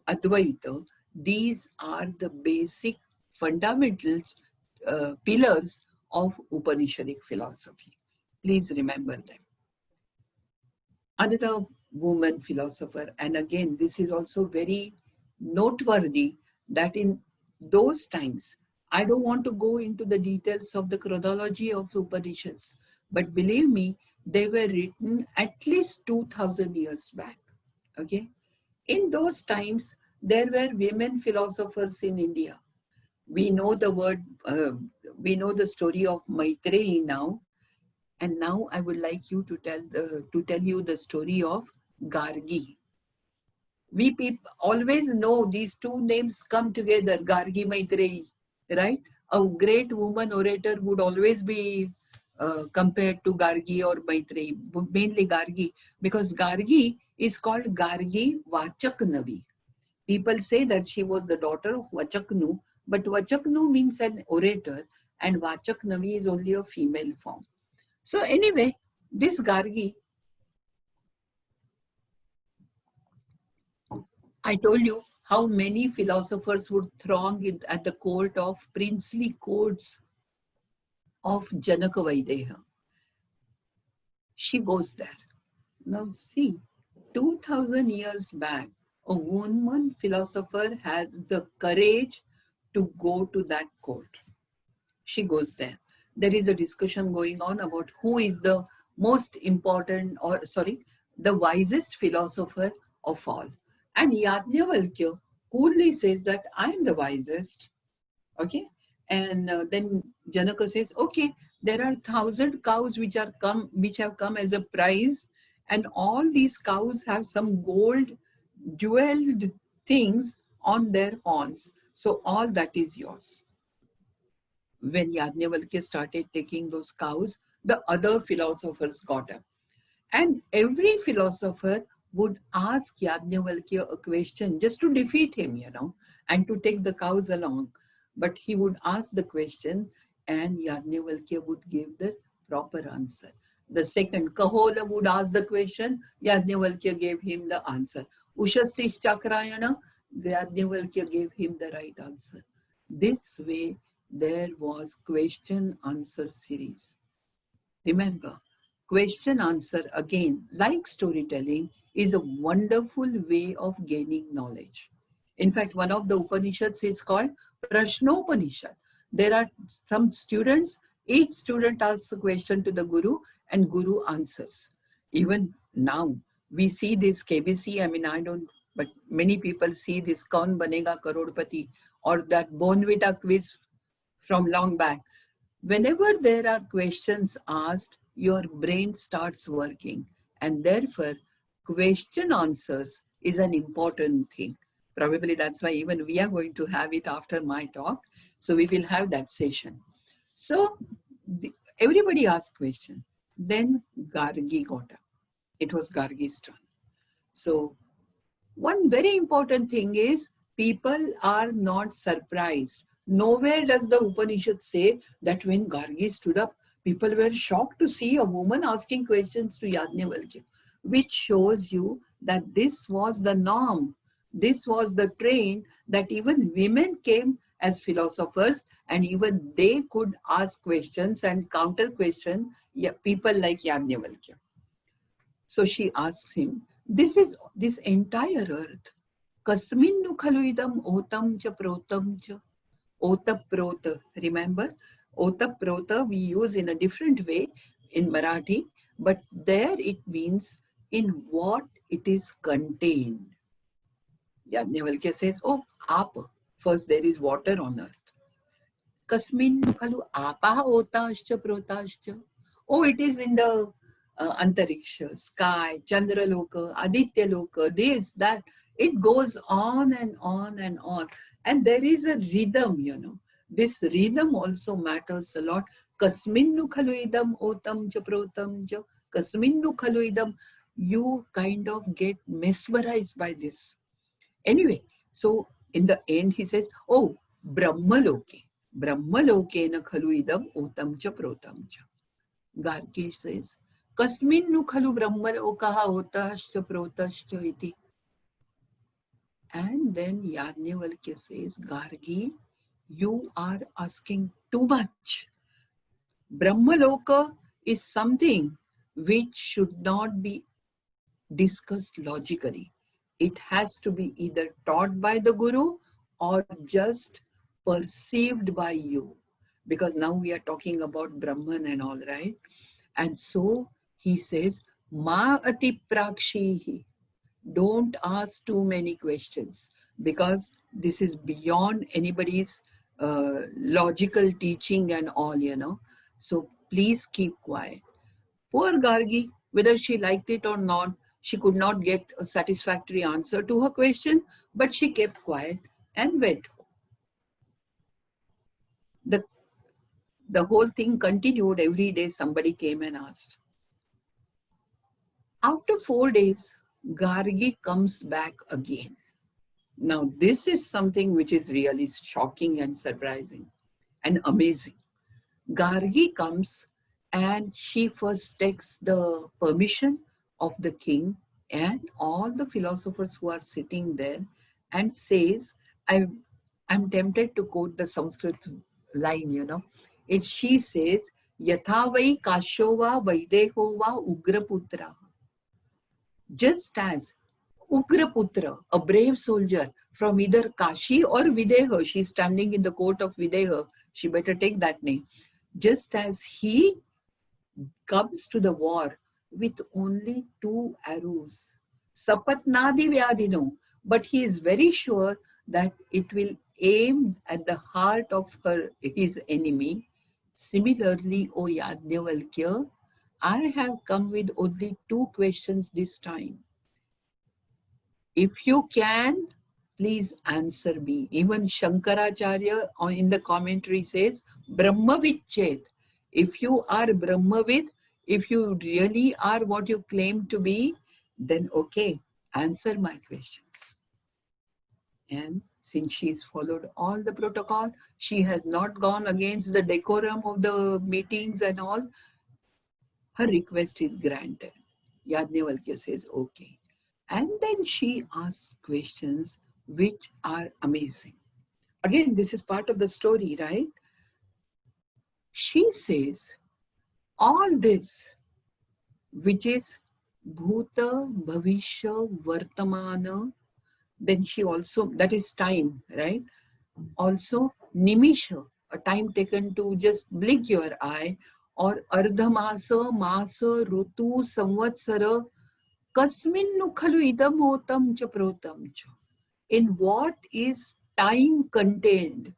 Advaita, these are the basic fundamental pillars of Upanishadic philosophy. Please remember them. Another woman philosopher, and again, this is also very noteworthy that in those times, I don't want to go into the details of the chronology of Upanishads, but believe me, they were written at least 2000 years back. Okay. In those times, there were women philosophers in India. We know the we know the story of Maitreyi now, and now I would like you to tell you the story of Gargi. We people always know these two names come together, Gargi Maitreyi. right? A great woman orator would always be compared to Gargi or Maitreyi, mainly Gargi, because Gargi is called Gargi Vachaknavi. People say that she was the daughter of Vachaknu, but Vachaknu means an orator and Vachaknavi is only a female form. So anyway, this Gargi, I told you how many philosophers would throng at the court of princely courts of Janaka Vaideha. She goes there. Now see, 2000 years back, a woman philosopher has the courage to go to that court. She goes there. There is a discussion going on about who is the most important, or sorry, the wisest philosopher of all. And Yajnavalkya coolly says that I am the wisest. Okay. And then Janaka says, okay, there are 1,000 cows which have come as a prize, and all these cows have some gold jeweled things on their horns. So all that is yours. When Yajnavalkya started taking those cows, the other philosophers got up. And every philosopher would ask Yajnavalkya a question just to defeat him, and to take the cows along. But he would ask the question and Yajnavalkya would give the proper answer. The second, Kahola would ask the question, Yajnavalkya gave him the answer. Ushastis Chakrayana, Yajnavalkya gave him the right answer. This way, there was question-answer series. Remember, question answer, again, like storytelling, is a wonderful way of gaining knowledge. In fact, one of the Upanishads is called Prashnopanishad. There are some students, each student asks a question to the Guru and Guru answers. Even now, we see this KBC, I mean, I don't, but many people see this Kaun Banega Karodpati or that Bonvita quiz from long back. Whenever there are questions asked, your brain starts working, and therefore question answers is an important thing. Probably that's why even we are going to have it after my talk. So we will have that session. So everybody asked question. Then Gargi got up. It was Gargi's turn. So one very important thing is people are not surprised. Nowhere does the Upanishad say that when Gargi stood up, people were shocked to see a woman asking questions to Yajnavalkya, which shows you that this was the norm. This was the trend, that even women came as philosophers and even they could ask questions and counter question people like Yajnavalkya. So she asks him, this entire earth, kasminnu khalu idam otam cha protam cha. Otaprota, remember? Otaprota we use in a different way in Marathi, but there it means in what it is contained. Yajnavalkya says, oh, apa. First there is water on earth. Kasminnu khalu apaha otascha protascha. Oh, it is in the antariksha, sky, Chandraloka, Adityaloka, this, that. It goes on and on and on. And there is a rhythm, This rhythm also matters a lot. Kasminnu khalu idam otam cha protam cha. Kasminnu khalu idam. You kind of get mesmerized by this. Anyway, so in the end he says, oh, Brahmaloke. Brahmaloke na khalu idam otam cha protam cha. Gargi says, Kasminnu khalu brahmalokaha otascha protascha iti. And then Yajnavalkya says, Gargi, you are asking too much. Brahmaloka is something which should not be discussed logically. It has to be either taught by the Guru or just perceived by you. Because now we are talking about Brahman and all, right? And so he says, Ma ati prakshihi. Don't ask too many questions, because this is beyond anybody's logical teaching and all, So please keep quiet. Poor Gargi, whether she liked it or not, she could not get a satisfactory answer to her question, but she kept quiet and went home. The, the whole thing continued. Every day somebody came and asked. After 4 days, Gargi comes back again. Now, this is something which is really shocking and surprising and amazing. Gargi comes and she first takes the permission of the king and all the philosophers who are sitting there and says, I'm tempted to quote the Sanskrit line. She says, Yathavai Kashova Vaidehova Ugraputra. Just as Ugraputra, a brave soldier from either Kashi or Videha, she's standing in the court of Videha, she better take that name. Just as he comes to the war with only 2 arrows, Sapatnadi Vyadino, but he is very sure that it will aim at the heart of his enemy. Similarly, O Yajnavalkya, I have come with only 2 questions this time. If you can, please answer me. Even Shankaracharya in the commentary says, Brahmavid Chet. If you are Brahmavid, if you really are what you claim to be, then okay, answer my questions. And since she's followed all the protocol, she has not gone against the decorum of the meetings and all, her request is granted. Yajnavalkya says, okay. And then she asks questions which are amazing. Again, this is part of the story, right? She says, all this, which is Bhuta, Bhavishya, Vartamana, then she also, that is time, right? Also, Nimisha, a time taken to just blink your eye, or Ardhamasa, Masa, Rutu, Samvatsara, Kasmin khalu idam otam cha protam cha. In what is time contained?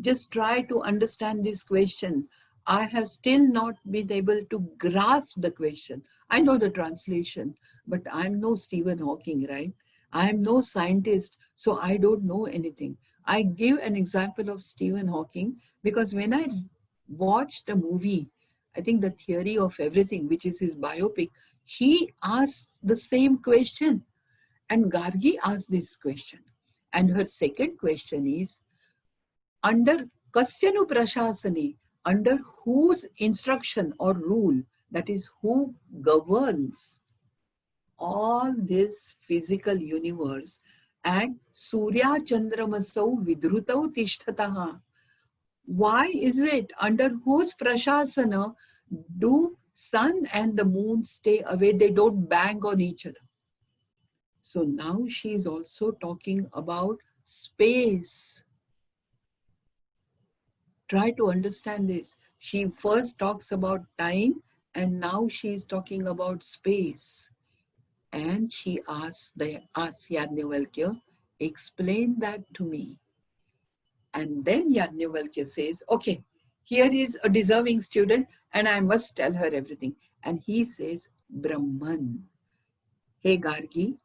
Just try to understand this question. I have still not been able to grasp the question. I know the translation, but I'm no Stephen Hawking, right? I'm no scientist, so I don't know anything. I give an example of Stephen Hawking because when I watched a movie, I think The Theory of Everything, which is his biopic, he asks the same question. And Gargi asked this question. And her second question is, under Kasyanu Prashasani, under whose instruction or rule, that is who governs all this physical universe, and Surya Chandramasau Vidrutau Tishtataha. Why is it under whose prashasana do sun and the moon stay away? They don't bang on each other. So now she is also talking about space. Try to understand this. She first talks about time and now she is talking about space. And she asks Yajnavalkya, explain that to me. And then Yajnavalkya says, okay, here is a deserving student and I must tell her everything. And he says, Brahman. Hey Gargi,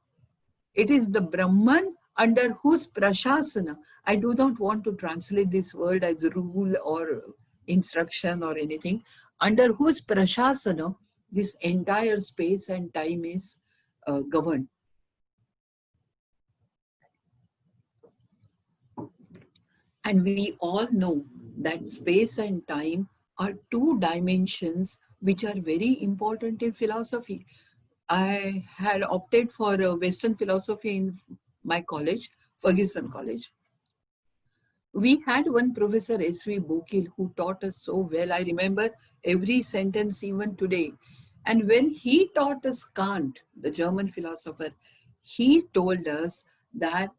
it is the Brahman under whose prashasana. I do not want to translate this word as rule or instruction or anything. Under whose prashasana this entire space and time is governed. And we all know that space and time are 2 dimensions which are very important in philosophy. I had opted for Western philosophy in my college, Ferguson College. We had one professor, S.V. Bokil, who taught us so well. I remember every sentence even today. And when he taught us Kant, the German philosopher, he told us that,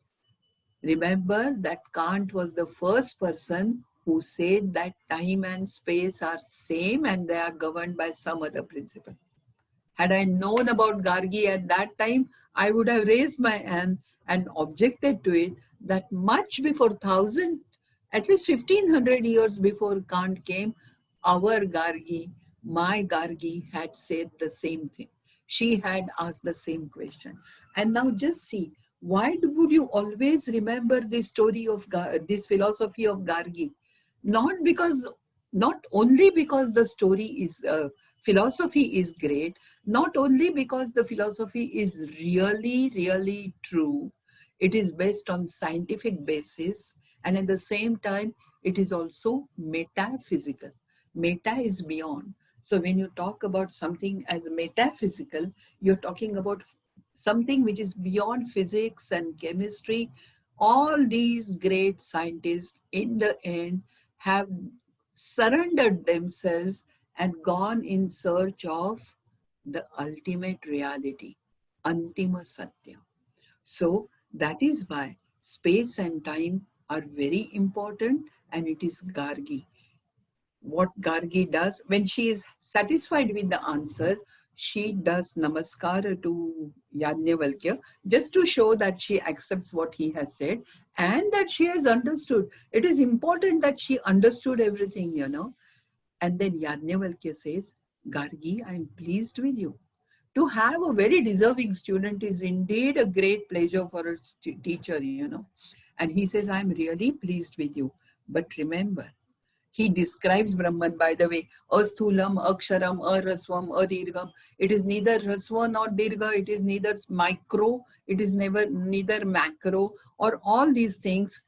remember that Kant was the first person who said that time and space are same and they are governed by some other principle. Had I known about Gargi at that time, I would have raised my hand and objected to it that much before 1000, at least 1500 years before Kant came, our Gargi, my Gargi had said the same thing. She had asked the same question. And now just see, why would you always remember this story of this philosophy of Gargi? not only because the story is philosophy is great, not only because the philosophy is really true, it is based on scientific basis, and at the same time it is also metaphysical. Meta is beyond. So when you talk about something as metaphysical, you're talking about something which is beyond physics and chemistry. All these great scientists in the end have surrendered themselves and gone in search of the ultimate reality, Antima Satya. So that is why space and time are very important, and it is Gargi. What Gargi does, when she is satisfied with the answer, she does namaskar to Yajnavalkya just to show that she accepts what he has said and that she has understood. It is important that she understood everything, you know. And then Yajnavalkya says, Gargi, I am pleased with you. To have a very deserving student is indeed a great pleasure for a teacher, you know. And he says, I am really pleased with you. But remember, he describes Brahman, by the way, asthulam, aksharam, arasvam, adirgham. It is neither rasva nor dirgha, it is neither micro, it is neither macro, or all these things.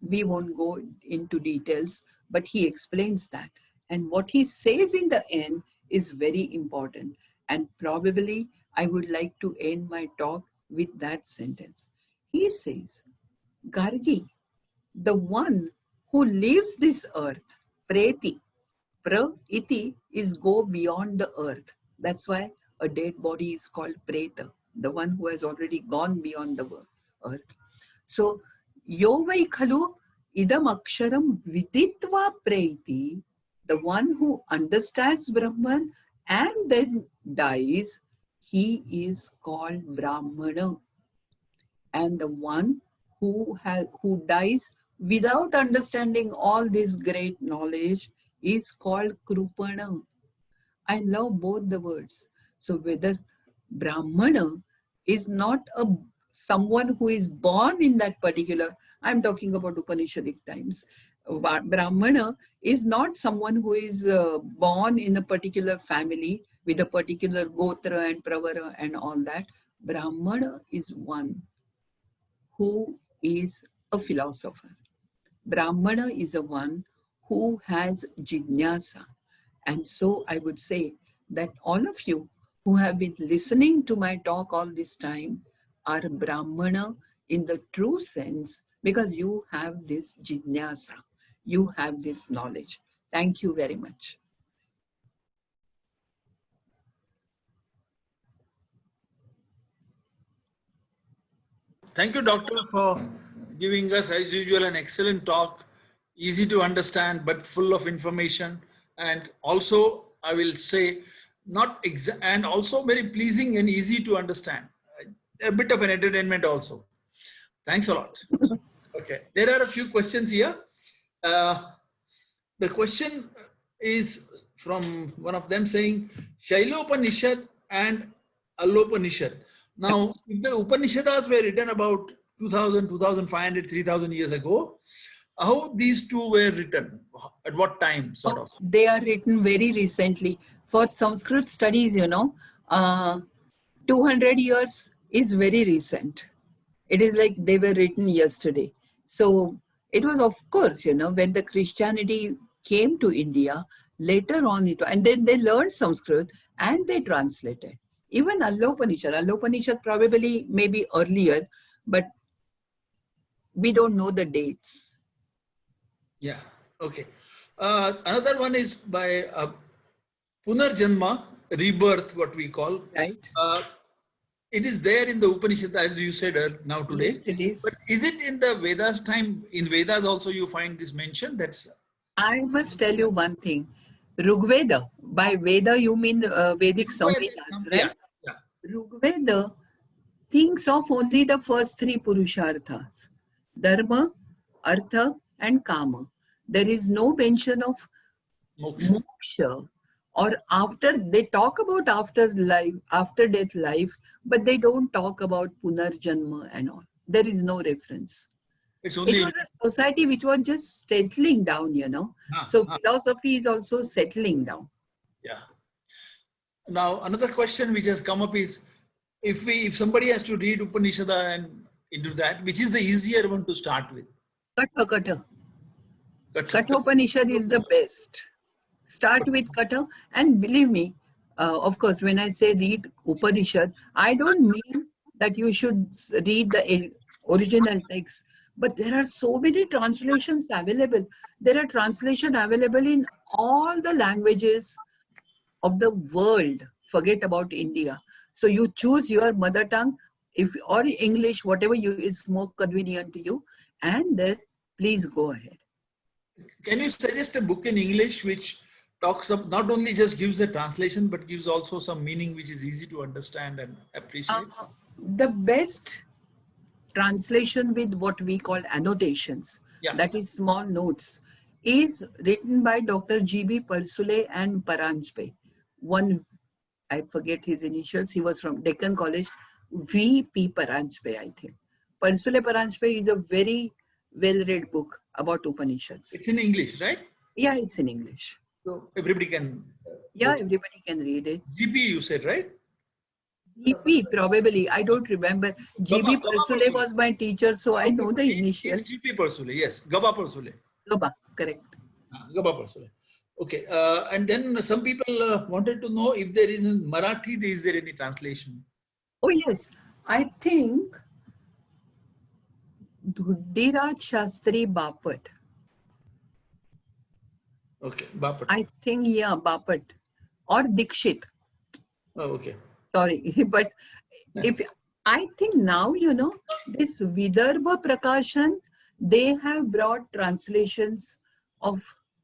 We won't go into details, but he explains that. And what he says in the end is very important. And probably I would like to end my talk with that sentence. He says, Gargi, the one who leaves this earth, preti, iti is go beyond the earth. That's why a dead body is called preta, the one who has already gone beyond the earth. So, yo vai khalu idam aksharam viditva preti, the one who understands Brahman and then dies, he is called Brahmana. And the one who dies without understanding all this great knowledge is called Krupana. I love both the words. So whether Brahmana is not someone who is born in that particular, I'm talking about Upanishadic times. Brahmana is not someone who is born in a particular family with a particular gotra and pravara and all that. Brahmana is one who is a philosopher. Brahmana is the one who has jnana. And so I would say that all of you who have been listening to my talk all this time are Brahmana in the true sense, because you have this jnana, you have this knowledge. Thank you very much. Thank you, Doctor, for giving us, as usual, an excellent talk, easy to understand, but full of information. And also, I will say, and also very pleasing and easy to understand. A bit of an entertainment also. Thanks a lot. Okay, there are a few questions here. The question is from one of them saying, Shailopanishad and Allopanishad. Now, if the Upanishads were written about 2000, 2500, 3000 years ago, how these two were written? At what time, sort of? They are written very recently. For Sanskrit studies, 200 years is very recent. It is like they were written yesterday. So it was, of course, when the Christianity came to India, later on, and then they learned Sanskrit and they translated. Even Allopanishad probably maybe earlier, but we don't know the dates. Yeah, okay. Another one is by Punarjanma, rebirth, what we call. Right. It is there in the Upanishad, as you said now today. Yes, it is. But is it in the Vedas time? In Vedas also you find this mention? I must tell you one thing. Rigveda, by Veda you mean Vedic Samhitas, right? Yeah. Rigveda thinks of only the first three Purusharthas, Dharma, Artha and Kama. There is no mention of moksha, or after. They talk about after death life, but they don't talk about Punarjanma and all. There is no reference. It's It only, was a society which was just settling down, So philosophy is also settling down. yeah. Now, another question which has come up is, if somebody has to read Upanishad and into that, which is the easier one to start with? Katha. Kathopanishad is the best. Start with Katha, and believe me, of course, when I say read Upanishad, I don't mean that you should read the original text, but there are so many translations available. There are translations available in all the languages of the world. Forget about India. So you choose your mother tongue, if or English, whatever you is more convenient to you, and then please go ahead. Can you suggest a book in English which talks up, not only just gives a translation, but gives also some meaning which is easy to understand and appreciate? The best translation with what we call annotations, Yeah. that is small notes, is written by Dr. G.B. Persule and Paranjpe. One, I forget his initials, he was from Deccan College, V.P. Paranjpe, I think. Persule Paranjpe is a very well-read book about Upanishads. It's in English, right? Yeah, it's in English. So everybody can. Yeah, everybody can read it. GB, you said, right? GP, probably. I don't remember. GB Persule was my teacher, so I know the initials. It's GP Persule, yes. Gaba Persule. Gaba, correct. Gaba Persule. Okay. And then some people wanted to know if there is in Marathi, is there any translation? Oh, yes. I think Dhudiraj Shastri Bapat. Okay. Bapat. I think, yeah, Bapat. Or Dikshit. Oh, okay. Sorry. But if I think now, this Vidarbha Prakashan, they have brought translations of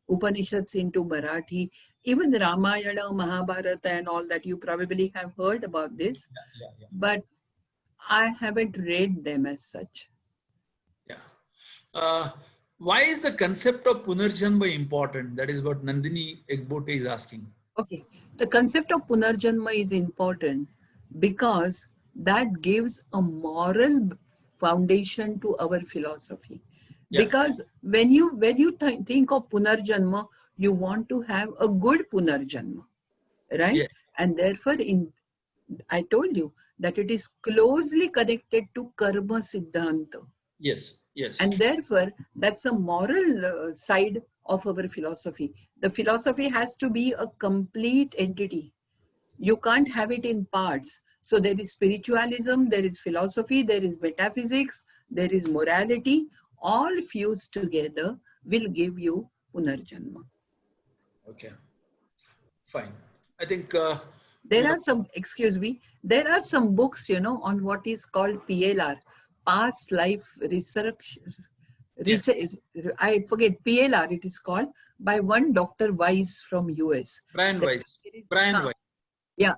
Upanishads into Marathi. Even Ramayana, Mahabharata and all that, you probably have heard about this. Yeah. But I haven't read them as such. Yeah. Why is the concept of Punarjanma important? That is what Nandini Egbote is asking. Okay. The concept of Punarjanma is important because that gives a moral foundation to our philosophy. Yeah. Because when you think of Punarjanma, you want to have a good Punarjanma, right? Yeah. And therefore, I told you that it is closely connected to Karma Siddhanta. Yes. And therefore, that's a moral side of our philosophy. The philosophy has to be a complete entity. You can't have it in parts. So there is spiritualism, there is philosophy, there is metaphysics, there is morality. All fused together will give you Punarjanma. Okay, fine. I think there are some books, on what is called PLR, past life resurrection. I forget, PLR it is called, by one Dr. Weiss from US. Brian Weiss. Yeah,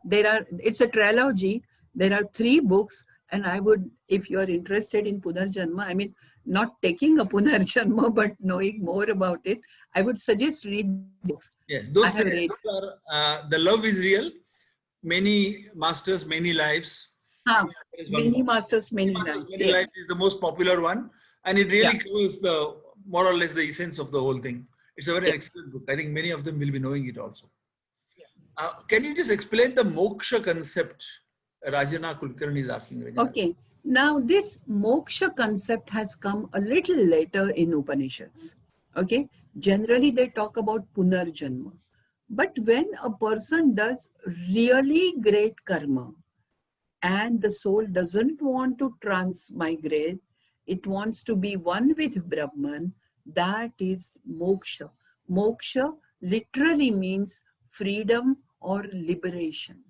it's a trilogy. There are 3 books, and I would, if you are interested in Punarjanma, I mean, not taking a Punarjanma, but knowing more about it, I would suggest read books. Yes, those are, The Love is Real, Many Masters, Many Lives. Many Masters, Many Lives. Many Lives is the most popular one, and it really covers the more or less the essence of the whole thing. It's a very excellent book. I think many of them will be knowing it also. Can you just explain the moksha concept? Rajana Kulkarni is asking. Rajana. Okay. Now, this moksha concept has come a little later in Upanishads. Okay. Generally, they talk about Punarjanma. But when a person does really great karma and the soul doesn't want to transmigrate, it wants to be one with Brahman, that is moksha. Moksha literally means freedom or liberation.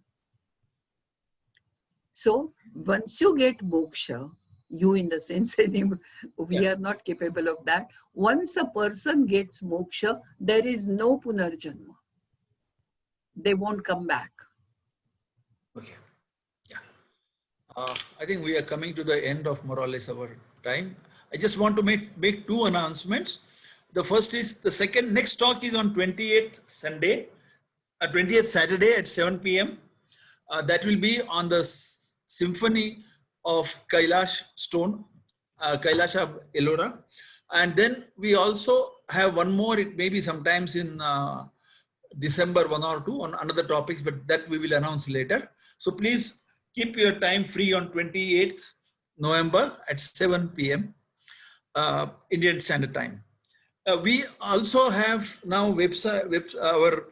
So once you get moksha, you in the sense, we are not capable of that. Once a person gets moksha, there is no Punarjanma. They won't come back. Okay. Yeah. I think we are coming to the end of more or less our time. I just want to make 2 announcements. The first is the next talk is on 28th Saturday at 7 p.m. That will be on the Symphony of Kailash Stone. Kailasha Ellora. And then we also have one more, it may be sometimes in December 1 or 2 on another topics, but that we will announce later. So please keep your time free on 28th November at 7 p.m. Indian Standard Time. We also have now our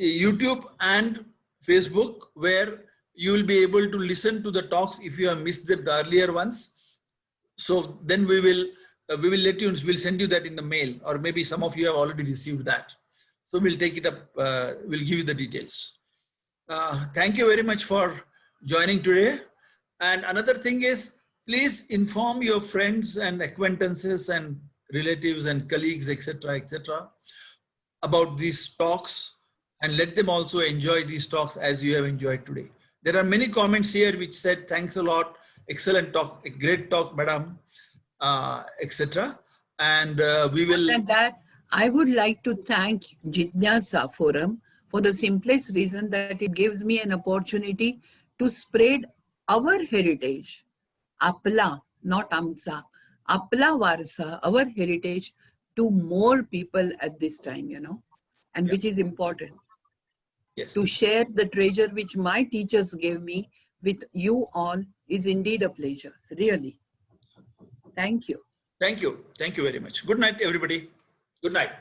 YouTube and Facebook, where you will be able to listen to the talks if you have missed the earlier ones. So then we will let you, we'll send you that in the mail, or maybe some of you have already received that. So we'll take it up, we'll give you the details. Thank you very much for joining today. And another thing is, please inform your friends and acquaintances and relatives and colleagues, etc., about these talks, and let them also enjoy these talks as you have enjoyed today. There are many comments here which said, thanks a lot, excellent talk, a great talk, madam, etc. And we will... And that I would like to thank Jitnyasa Forum for the simplest reason that it gives me an opportunity to spread our heritage, Apla, not Amsa, Apla Varsa, our heritage, to more people at this time, you know, and which is important. Yes. To share the treasure which my teachers gave me with you all is indeed a pleasure, really. Thank you. Thank you. Thank you very much. Good night, everybody. Good night.